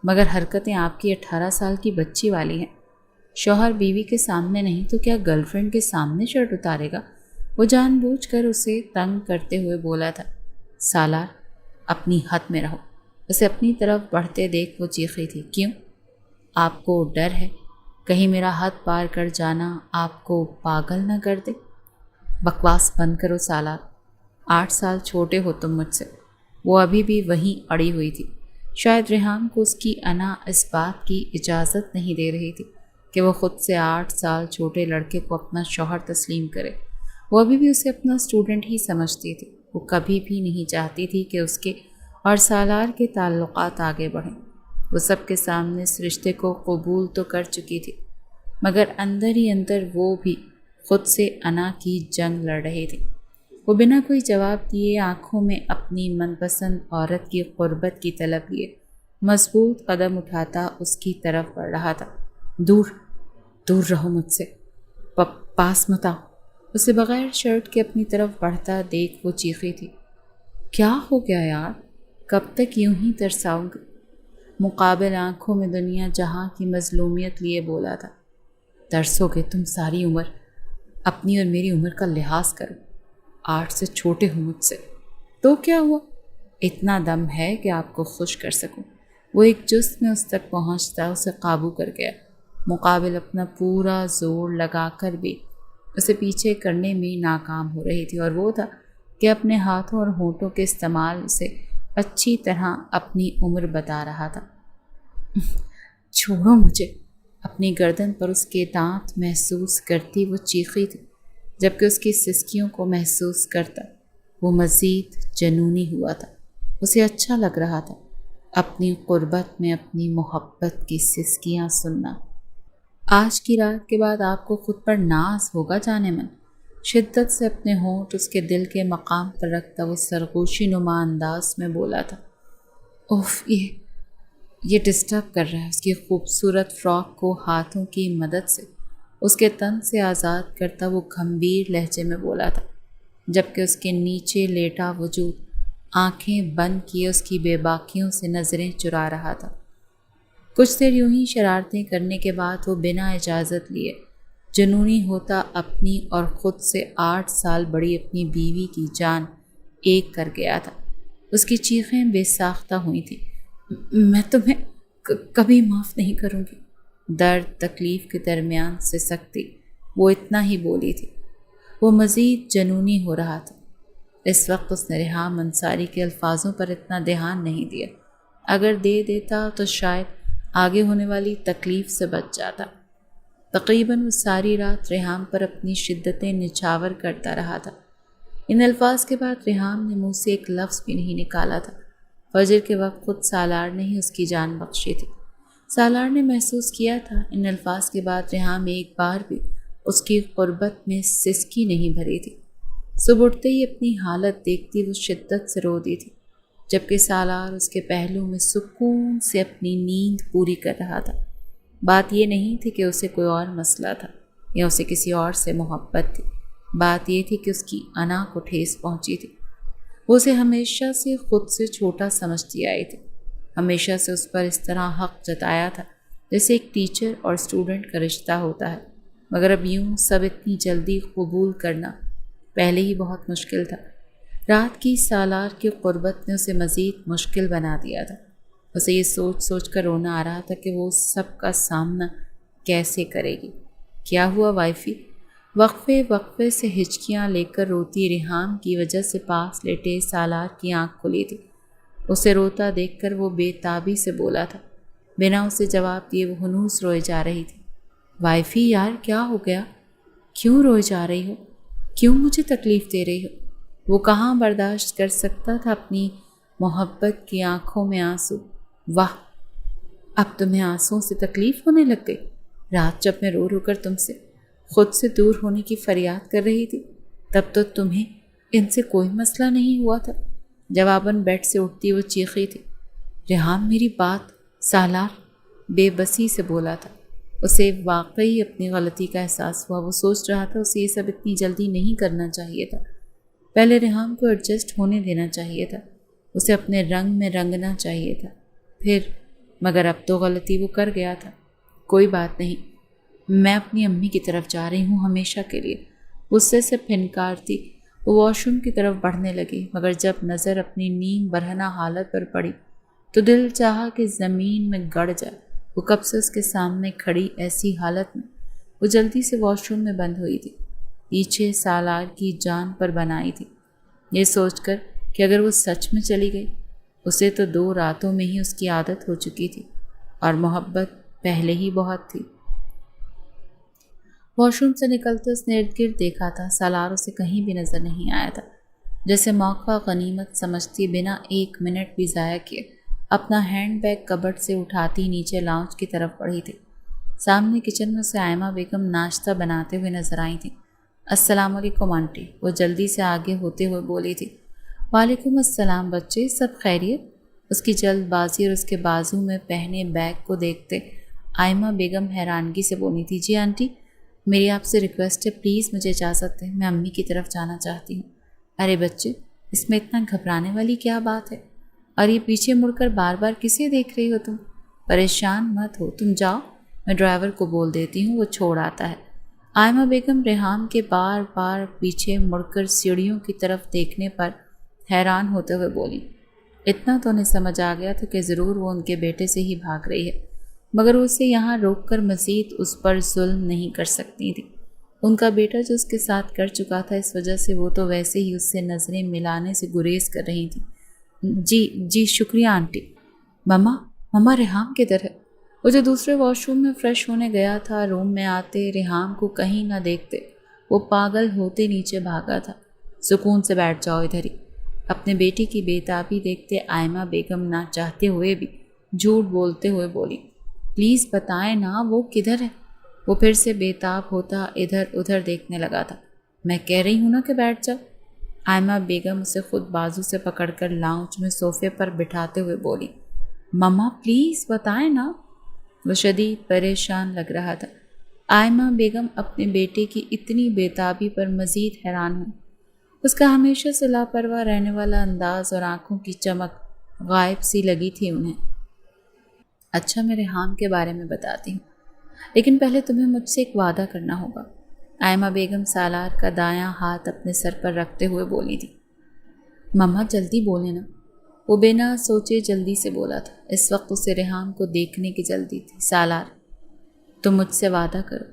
مگر حرکتیں آپ کی 18 سال کی بچی والی ہیں۔ شوہر بیوی کے سامنے نہیں تو کیا گرل فرینڈ کے سامنے شرٹ اتارے گا؟ وہ جان بوجھ کر اسے تنگ کرتے ہوئے بولا تھا۔ سالار، اپنی حد میں رہو۔ اسے اپنی طرف بڑھتے دیکھ وہ چیخی تھی۔ کیوں؟ آپ کو ڈر ہے کہیں میرا حد پار کر جانا آپ کو پاگل نہ کر دے؟ بکواس بند کرو سالار، 8 سال چھوٹے ہو تم مجھ سے۔ وہ ابھی بھی وہیں اڑی ہوئی تھی۔ شاید ریحام کو اس کی انا اس بات کی اجازت نہیں دے رہی تھی کہ وہ خود سے 8 سال چھوٹے لڑکے کو اپنا شوہر تسلیم کرے۔ وہ ابھی بھی اسے اپنا اسٹوڈنٹ ہی سمجھتی تھی۔ وہ کبھی بھی نہیں چاہتی تھی کہ اس کے اور سالار کے تعلقات آگے بڑھیں۔ وہ سب کے سامنے اس رشتے کو قبول تو کر چکی تھی، مگر اندر ہی اندر وہ بھی خود سے انا کی جنگ لڑ رہی تھی۔ وہ بنا کوئی جواب دیے آنکھوں میں اپنی من پسند عورت کی قربت کی طلب لیے مضبوط قدم اٹھاتا اس کی طرف بڑھ رہا تھا۔ دور دور رہو مجھ سے، پاس مت آؤ۔ اسے بغیر شرٹ کے اپنی طرف بڑھتا دیکھ وہ چیخی تھی۔ کیا ہو گیا یار، کب تک یوں ہی ترساؤں گی؟ مقابل آنکھوں میں دنیا جہاں کی مظلومیت لیے بولا تھا۔ ترسو گے تم ساری عمر، اپنی اور میری عمر کا لحاظ کرو۔ 8 سے چھوٹے ہو مجھ سے، تو کیا ہوا؟ اتنا دم ہے کہ آپ کو خوش کر سکوں۔ وہ ایک جست میں اس تک پہنچتا اسے قابو کر گیا۔ مقابل اپنا پورا زور لگا کر بھی اسے پیچھے کرنے میں ناکام ہو رہی تھی، اور وہ تھا کہ اپنے ہاتھوں اور ہونٹوں کے استعمال سے اچھی طرح اپنی عمر بتا رہا تھا۔ چھوڑو مجھے۔ اپنی گردن پر اس کے دانت محسوس کرتی وہ چیخی تھی، جبکہ اس کی سسکیوں کو محسوس کرتا وہ مزید جنونی ہوا تھا۔ اسے اچھا لگ رہا تھا اپنی قربت میں اپنی محبت کی سسکیاں سننا۔ آج کی رات کے بعد آپ کو خود پر ناز ہوگا جانے من، شدت سے اپنے ہونٹ اس کے دل کے مقام پر رکھتا وہ سرگوشی نما انداز میں بولا تھا۔ اوف، یہ ڈسٹرب کر رہا ہے۔ اس کی خوبصورت فراک کو ہاتھوں کی مدد سے اس کے تن سے آزاد کرتا وہ گھمبیر لہجے میں بولا تھا، جبکہ اس کے نیچے لیٹا وجود آنکھیں بند کیے اس کی بے باکیوں سے نظریں چرا رہا تھا۔ کچھ دیر یوں ہی شرارتیں کرنے کے بعد وہ بنا اجازت لیے جنونی ہوتا اپنی اور خود سے 8 سال بڑی اپنی بیوی کی جان ایک کر گیا تھا۔ اس کی چیخیں بے ساختہ ہوئی تھیں۔ میں تمہیں کبھی معاف نہیں کروں گی۔ درد تکلیف کے درمیان سے سکتی وہ اتنا ہی بولی تھی۔ وہ مزید جنونی ہو رہا تھا۔ اس وقت اس نے ریحام انصاری کے الفاظوں پر اتنا دھیان نہیں دیا۔ اگر دے دیتا تو شاید آگے ہونے والی تکلیف سے بچ جاتا۔ تقریباً وہ ساری رات ریحام پر اپنی شدتیں نچھاور کرتا رہا تھا۔ ان الفاظ کے بعد ریحام نے منہ سے ایک لفظ بھی نہیں نکالا تھا۔ فجر کے وقت خود سالار نے ہی اس کی جان بخشی تھی۔ سالار نے محسوس کیا تھا ان الفاظ کے بعد ریحام ایک بار بھی اس کی قربت میں سسکی نہیں بھری تھی۔ صبح اٹھتے ہی اپنی حالت دیکھتی وہ شدت سے رو دی تھی، جبکہ سالار اس کے پہلو میں سکون سے اپنی نیند پوری کر رہا تھا۔ بات یہ نہیں تھی کہ اسے کوئی اور مسئلہ تھا یا اسے کسی اور سے محبت تھی، بات یہ تھی کہ اس کی انا کو ٹھیس پہنچی تھی۔ وہ اسے ہمیشہ سے خود سے چھوٹا سمجھتی آئی تھی، ہمیشہ سے اس پر اس طرح حق جتایا تھا جیسے ایک ٹیچر اور اسٹوڈنٹ کا رشتہ ہوتا ہے، مگر اب یوں سب اتنی جلدی قبول کرنا پہلے ہی بہت مشکل تھا۔ رات کی سالار کی قربت نے اسے مزید مشکل بنا دیا تھا۔ اسے یہ سوچ سوچ کر رونا آ رہا تھا کہ وہ سب کا سامنا کیسے کرے گی۔ کیا ہوا وائفی؟ وقفے وقفے سے ہچکیاں لے کر روتی ریحام کی وجہ سے پاس لیٹے سالار کی آنکھ کھلی تھی۔ اسے روتا دیکھ کر وہ بے تابی سے بولا تھا۔ بنا اسے جواب دیے وہ ہنوس روئے جا رہی تھی۔ وائفی یار کیا ہو گیا؟ کیوں روئے جا رہی ہو؟ کیوں مجھے تکلیف دے رہی ہو؟ وہ کہاں برداشت کر سکتا تھا اپنی محبت کی آنکھوں میں آنسو۔ واہ، اب تمہیں آنسوؤں سے تکلیف ہونے لگ گئی؟ رات جب میں رو رو کر تم سے خود سے دور ہونے کی فریاد کر رہی تھی تب تو تمہیں ان سے کوئی مسئلہ نہیں ہوا تھا۔ جواباً بیڈ سے اٹھتی وہ چیخی تھی۔ ریحام میری بات، سالار بے بسی سے بولا تھا۔ اسے واقعی اپنی غلطی کا احساس ہوا۔ وہ سوچ رہا تھا اسے یہ سب اتنی جلدی نہیں کرنا چاہیے تھا، پہلے ریحام کو ایڈجسٹ ہونے دینا چاہیے تھا، اسے اپنے رنگ میں رنگنا چاہیے تھا پھر، مگر اب تو غلطی وہ کر گیا تھا۔ کوئی بات نہیں، میں اپنی امی کی طرف جا رہی ہوں ہمیشہ کے لیے، غصے سے پھنکارتی وہ واش روم کی طرف بڑھنے لگی، مگر جب نظر اپنی نیم برہنہ حالت پر پڑی تو دل چاہا کہ زمین میں گڑ جائے۔ وہ کب سے اس کے سامنے کھڑی ایسی حالت میں، وہ جلدی سے واش روم میں بند ہوئی تھی، پیچھے سالار کی جان پر بنائی تھی، یہ سوچ کر کہ اگر وہ سچ میں چلی گئی، اسے تو 2 راتوں میں ہی اس کی عادت ہو چکی تھی اور محبت پہلے ہی بہت تھی۔ واش روم سے نکلتے اس نے ارد گرد دیکھا تھا، سالار اسے کہیں بھی نظر نہیں آیا تھا، جیسے موقع غنیمت سمجھتی بنا 1 منٹ بھی ضائع کیے اپنا ہینڈ بیگ کبٹ سے اٹھاتی نیچے لاؤنج کی طرف بڑھی تھی۔ سامنے کچن میں اسے آئمہ بیگم ناشتہ بناتے ہوئے نظر آئی تھیں۔ السلام علیکم آنٹی، وہ جلدی سے آگے ہوتے ہوئے بولی تھی۔ وعلیکم السلام بچے، سب خیریت؟ اس کی جلد بازی اور اس کے بازو میں پہنے بیگ کو دیکھتے آئمہ بیگم حیرانگی سے بولی تھی۔ جی آنٹی، میری آپ سے ریکویسٹ ہے، پلیز مجھے اجازت دیں، میں امی کی طرف جانا چاہتی ہوں۔ ارے بچے، اس میں اتنا گھبرانے والی کیا بات ہے؟ اور یہ پیچھے مڑ کر بار بار کسے دیکھ رہی ہو تم؟ پریشان مت ہو، تم جاؤ، میں ڈرائیور کو بول دیتی ہوں، وہ چھوڑ آتا ہے۔ آئمہ بیگم ریحام کے بار بار پیچھے مڑ کر سیڑھیوں کی طرف دیکھنے پر حیران ہوتے ہوئے بولی۔ اتنا تو انہیں سمجھ آ گیا تھا کہ ضرور وہ ان کے بیٹے سے ہی بھاگ رہی ہے، مگر وہ اسے یہاں روک کر مزید اس پر ظلم نہیں کر سکتی تھی۔ ان کا بیٹا جو اس کے ساتھ کر چکا تھا، اس وجہ سے وہ تو ویسے ہی اس سے نظریں ملانے سے گریز کر رہی تھی۔ جی شکریہ آنٹی۔ مما ریحام کدھر ہے؟ وہ جو دوسرے واش روم میں فریش ہونے گیا تھا، روم میں آتے ریحام کو کہیں نہ دیکھتے وہ پاگل ہوتے نیچے بھاگا تھا۔ سکون سے بیٹھ جاؤ ادھر ہی، اپنے بیٹی کی بےتابی دیکھتے آئمہ بیگم نہ چاہتے ہوئے بھی جھوٹ بولتے ہوئے بولی۔ پلیز بتائیں نا وہ کدھر ہے؟ وہ پھر سے بےتاب ہوتا ادھر ادھر دیکھنے لگا تھا۔ میں کہہ رہی ہوں نا کہ بیٹھ جاؤ۔ آئمہ بیگم اسے خود بازو سے پکڑ کر لاؤنج میں صوفے پر بٹھاتے ہوئے بولی۔ مما پلیز بتائیں نا۔ وہ شدید پریشان لگ رہا تھا۔ آئمہ بیگم اپنے بیٹے کی اتنی بےتابی پر مزید حیران ہوئی۔ اس کا ہمیشہ سے لاپرواہ رہنے والا انداز اور آنکھوں کی چمک غائب سی لگی تھی انہیں۔ اچھا، میں ریحام کے بارے میں بتاتی ہوں، لیکن پہلے تمہیں مجھ سے ایک وعدہ کرنا ہوگا۔ آئمہ بیگم سالار کا دایاں ہاتھ اپنے سر پر رکھتے ہوئے بولی تھی۔ مما جلدی بولے نا، وہ بنا سوچے جلدی سے بولا تھا۔ اس وقت اسے ریحام کو دیکھنے کی جلدی تھی۔ سالار، تم مجھ سے وعدہ کرو،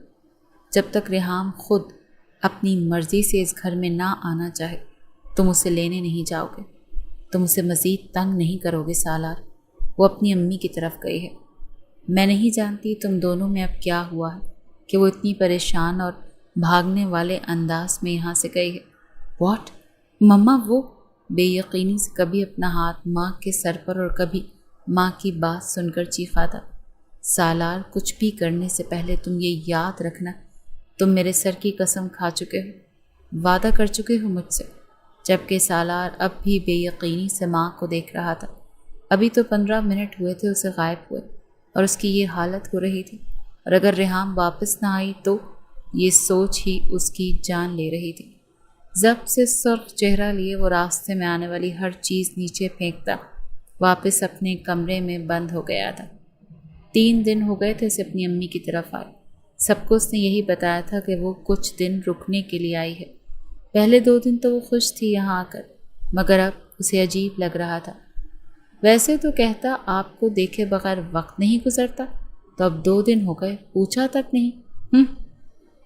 جب تک ریحام خود اپنی مرضی سے اس گھر میں نہ آنا چاہے تم اسے لینے نہیں جاؤ گے، تم اسے مزید تنگ نہیں کرو گے۔ سالار، وہ اپنی امی کی طرف گئی ہے، میں نہیں جانتی تم دونوں میں اب کیا ہوا ہے کہ وہ اتنی پریشان اور بھاگنے والے انداز میں یہاں سے گئی ہے۔ واٹ؟ مما وہ بے یقینی سے کبھی اپنا ہاتھ ماں کے سر پر اور کبھی ماں کی بات سن کر چیخا تھا۔ سالار، کچھ بھی کرنے سے پہلے تم یہ یاد رکھنا، تم میرے سر کی قسم کھا چکے ہو، وعدہ کر چکے ہو مجھ سے۔ جبکہ سالار اب بھی بے یقینی سے ماں کو دیکھ رہا تھا۔ ابھی تو 15 منٹ ہوئے تھے اسے غائب ہوئے اور اس کی یہ حالت ہو رہی تھی، اور اگر ریحام واپس نہ آئی تو یہ سوچ ہی اس کی جان لے رہی تھی۔ ضبط سے سرخ چہرہ لیے وہ راستے میں آنے والی ہر چیز نیچے پھینکتا واپس اپنے کمرے میں بند ہو گیا تھا۔ 3 دن ہو گئے تھے اسے اپنی امی کی طرف آئے۔ سب کو اس نے یہی بتایا تھا کہ وہ کچھ دن رکنے کے لیے آئی ہے۔ پہلے 2 دن تو وہ خوش تھی یہاں آ کر، مگر اب اسے عجیب لگ رہا تھا۔ ویسے تو کہتا آپ کو دیکھے بغیر وقت نہیں گزرتا، تو اب 2 دن ہو گئے پوچھا تک نہیں۔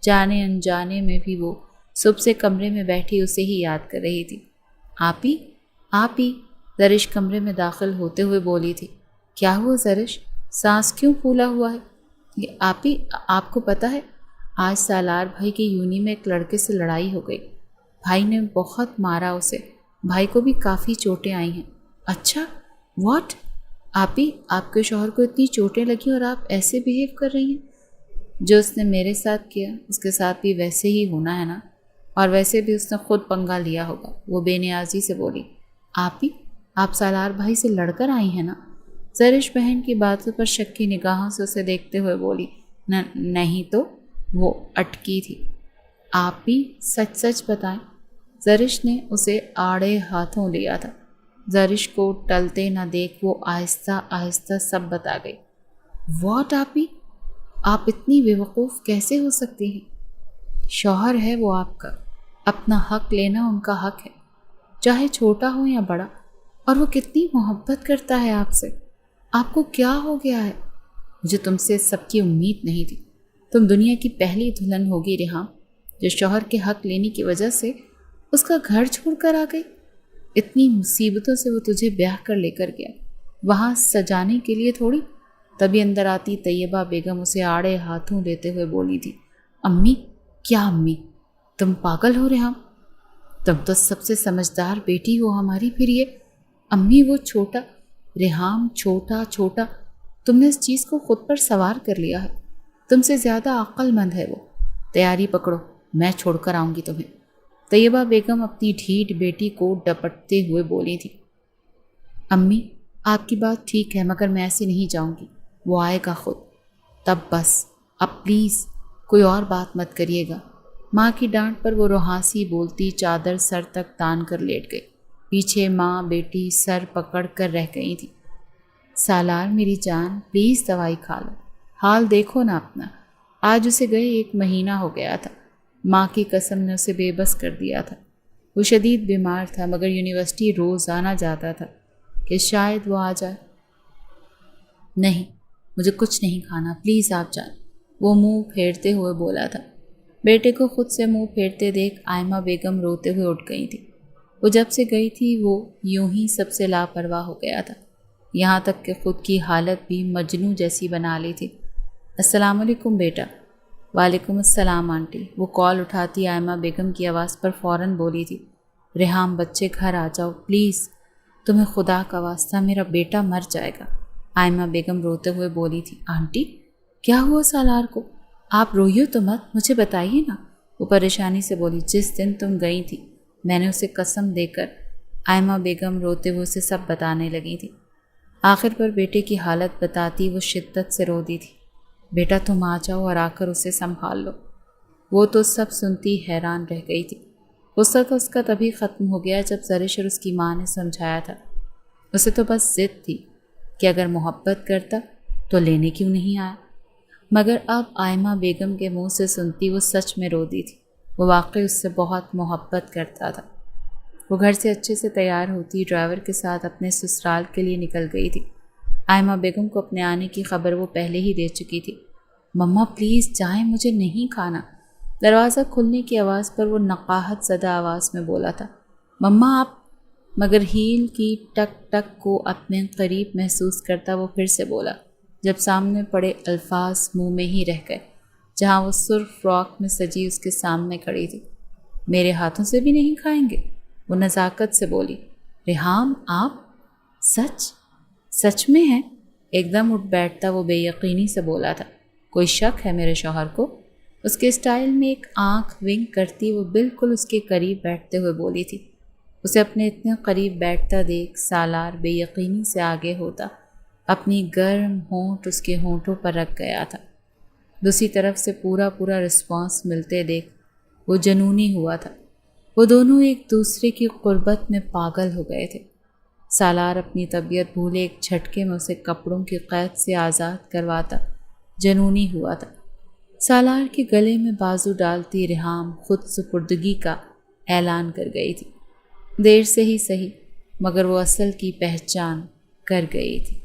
جانے انجانے میں بھی وہ صبح سے کمرے میں بیٹھی اسے ہی یاد کر رہی تھی۔ آپ ہی زرش کمرے میں داخل ہوتے ہوئے بولی تھی۔ کیا ہوا زرش؟ سانس کیوں پھولا ہوا ہے؟ یہ آپ کو پتہ ہے آج سالار بھائی کی یونی میں ایک لڑکے سے لڑائی ہو گئی، بھائی نے بہت مارا اسے، بھائی کو بھی کافی چوٹیں آئی ہیں۔ اچھا، واٹ؟ آپ کے شوہر کو اتنی چوٹیں لگیں اور آپ ایسے بیہیو کر رہی ہیں؟ جو اس نے میرے ساتھ کیا اس کے ساتھ بھی ویسے ہی ہونا ہے نا، اور ویسے بھی اس نے خود پنگا لیا ہوگا۔ وہ بے نیازی سے بولی۔ آپ سالار بھائی سے لڑ کر آئی ہیں نا؟ زرش بہن کی باتوں پر شکی نگاہوں سے اسے دیکھتے ہوئے بولی، نہیں تو؟ وہ اٹکی تھی۔ آپ بھی سچ سچ بتائیں۔ زرش نے اسے آڑے ہاتھوں لیا تھا۔ زرش کو ٹلتے نہ دیکھ وہ آہستہ آہستہ سب بتا گئی۔ واٹ آپی، آپ اتنی بے وقوف کیسے ہو سکتی ہیں؟ شوہر ہے وہ آپ کا، اپنا حق لینا ان کا حق ہے، چاہے چھوٹا ہو یا بڑا، اور وہ کتنی محبت کرتا ہے آپ سے۔ آپ کو کیا ہو گیا ہے؟ مجھے تم سے سب کی امید نہیں تھی۔ تم دنیا کی پہلی دلہن ہوگی ریحام جو شوہر کے حق لینے کی وجہ سے اس کا گھر چھوڑ کر آ گئی۔ اتنی مصیبتوں سے وہ تجھے بیاہ کر لے کر گیا، وہاں سجانے کے لیے تھوڑی۔ تبھی اندر آتی طیبہ بیگم اسے آڑے ہاتھوں لیتے ہوئے بولی تھی، امی؟ کیا امی؟ تم پاگل ہو ریحام؟ تم تو سب سے سمجھدار بیٹی ہو ہماری، پھر یہ امی وہ چھوٹا ریحام، چھوٹا تم نے اس چیز کو خود پر سوار کر لیا ہے۔ تم سے زیادہ عقل مند ہے وہ۔ تیاری پکڑو، میں چھوڑ کر آؤں گی تمہیں۔ طیبہ بیگم اپنی ڈھیٹ بیٹی کو ڈپٹتے ہوئے بولی تھی، امی آپ کی بات ٹھیک ہے، مگر میں ایسے نہیں جاؤں گی، وہ آئے گا خود۔ تب بس، اب پلیز کوئی اور بات مت کریے گا۔ ماں کی ڈانٹ پر وہ روحانسی بولتی چادر سر تک تان کر لیٹ گئی۔ پیچھے ماں بیٹی سر پکڑ کر رہ گئی تھی۔ سالار میری جان، پلیز دوائی کھا لو، حال دیکھو نا اپنا۔ آج اسے گئے 1 مہینہ ہو گیا تھا۔ ماں کی قسم نے اسے بے بس کر دیا تھا۔ وہ شدید بیمار تھا، مگر یونیورسٹی روزانہ جاتا تھا کہ شاید وہ آ جائے۔ نہیں، مجھے کچھ نہیں کھانا، پلیز آپ جان، وہ منہ پھیرتے ہوئے بولا تھا۔ بیٹے کو خود سے منہ پھیرتے دیکھ آئمہ بیگم روتے ہوئے اٹھ گئی تھی۔ وہ جب سے گئی تھی وہ یوں ہی سب سے لاپرواہ ہو گیا تھا، یہاں تک کہ خود کی حالت بھی مجنوں جیسی بنا لی تھی۔ السلام علیکم بیٹا۔ وعلیکم السلام آنٹی۔ وہ کال اٹھاتی آئمہ بیگم کی آواز پر فوراً بولی تھی، ریحام بچے گھر آ جاؤ پلیز، تمہیں خدا کا واسطہ، میرا بیٹا مر جائے گا۔ آئمہ بیگم روتے ہوئے بولی تھی، آنٹی کیا ہوا سالار کو؟ آپ روئیو تو مت، مجھے بتائیے نا۔ وہ پریشانی سے بولی، جس دن تم گئی تھی میں نے اسے قسم دے کر۔ آئمہ بیگم روتے ہوئے اسے سب بتانے لگی تھی۔ آخر پر بیٹے کی حالت بتاتی وہ شدت سے رو دی تھی، بیٹا تم آ جاؤ اور آ کر اسے سنبھال لو۔ وہ تو سب سنتی حیران رہ گئی تھی۔ غصہ تو اس کا تبھی ختم ہو گیا جب زرش اور اس کی ماں نے سمجھایا تھا۔ اسے تو بس ضد تھی کہ اگر محبت کرتا تو لینے کیوں نہیں آیا، مگر اب آئمہ بیگم کے منہ سے سنتی وہ سچ میں رو دی تھی۔ وہ واقعی اس سے بہت محبت کرتا تھا۔ وہ گھر سے اچھے سے تیار ہوتی ڈرائیور کے ساتھ اپنے سسرال کے لیے نکل گئی تھی۔ آئمہ بیگم کو اپنے آنے کی خبر وہ پہلے ہی دے چکی تھی۔ مما پلیز جائیں، مجھے نہیں کھانا۔ دروازہ کھلنے کی آواز پر وہ نقاہت زدہ آواز میں بولا تھا، مما آپ، مگر ہیل کی ٹک ٹک کو اپنے قریب محسوس کرتا وہ پھر سے بولا، جب سامنے پڑے الفاظ منہ میں ہی رہ گئے، جہاں وہ سرخ فراک میں سجی اس کے سامنے کھڑی تھی۔ میرے ہاتھوں سے بھی نہیں کھائیں گے؟ وہ نزاکت سے بولی۔ ریحام آپ سچ میں ہے؟ ایک دم اٹھ بیٹھتا وہ بے یقینی سے بولا تھا، کوئی شک ہے میرے شوہر کو؟ اس کے اسٹائل میں ایک آنکھ ونک کرتی وہ بالکل اس کے قریب بیٹھتے ہوئے بولی تھی۔ اسے اپنے اتنے قریب بیٹھتا دیکھ سالار بے یقینی سے آگے ہوتا، اپنی گرم ہونٹ اس کے ہونٹوں پر رکھ گیا تھا۔ دوسری طرف سے پورا رسپانس ملتے دیکھ وہ جنونی ہوا تھا۔ وہ دونوں ایک دوسرے کی قربت میں پاگل ہو گئے تھے۔ سالار اپنی طبیعت بھولے ایک جھٹکے میں اسے کپڑوں کی قید سے آزاد کرواتا جنونی ہوا تھا۔ سالار کے گلے میں بازو ڈالتی ریحام خود سپردگی کا اعلان کر گئی تھی۔ دیر سے ہی صحیح، مگر وہ اصل کی پہچان کر گئی تھی۔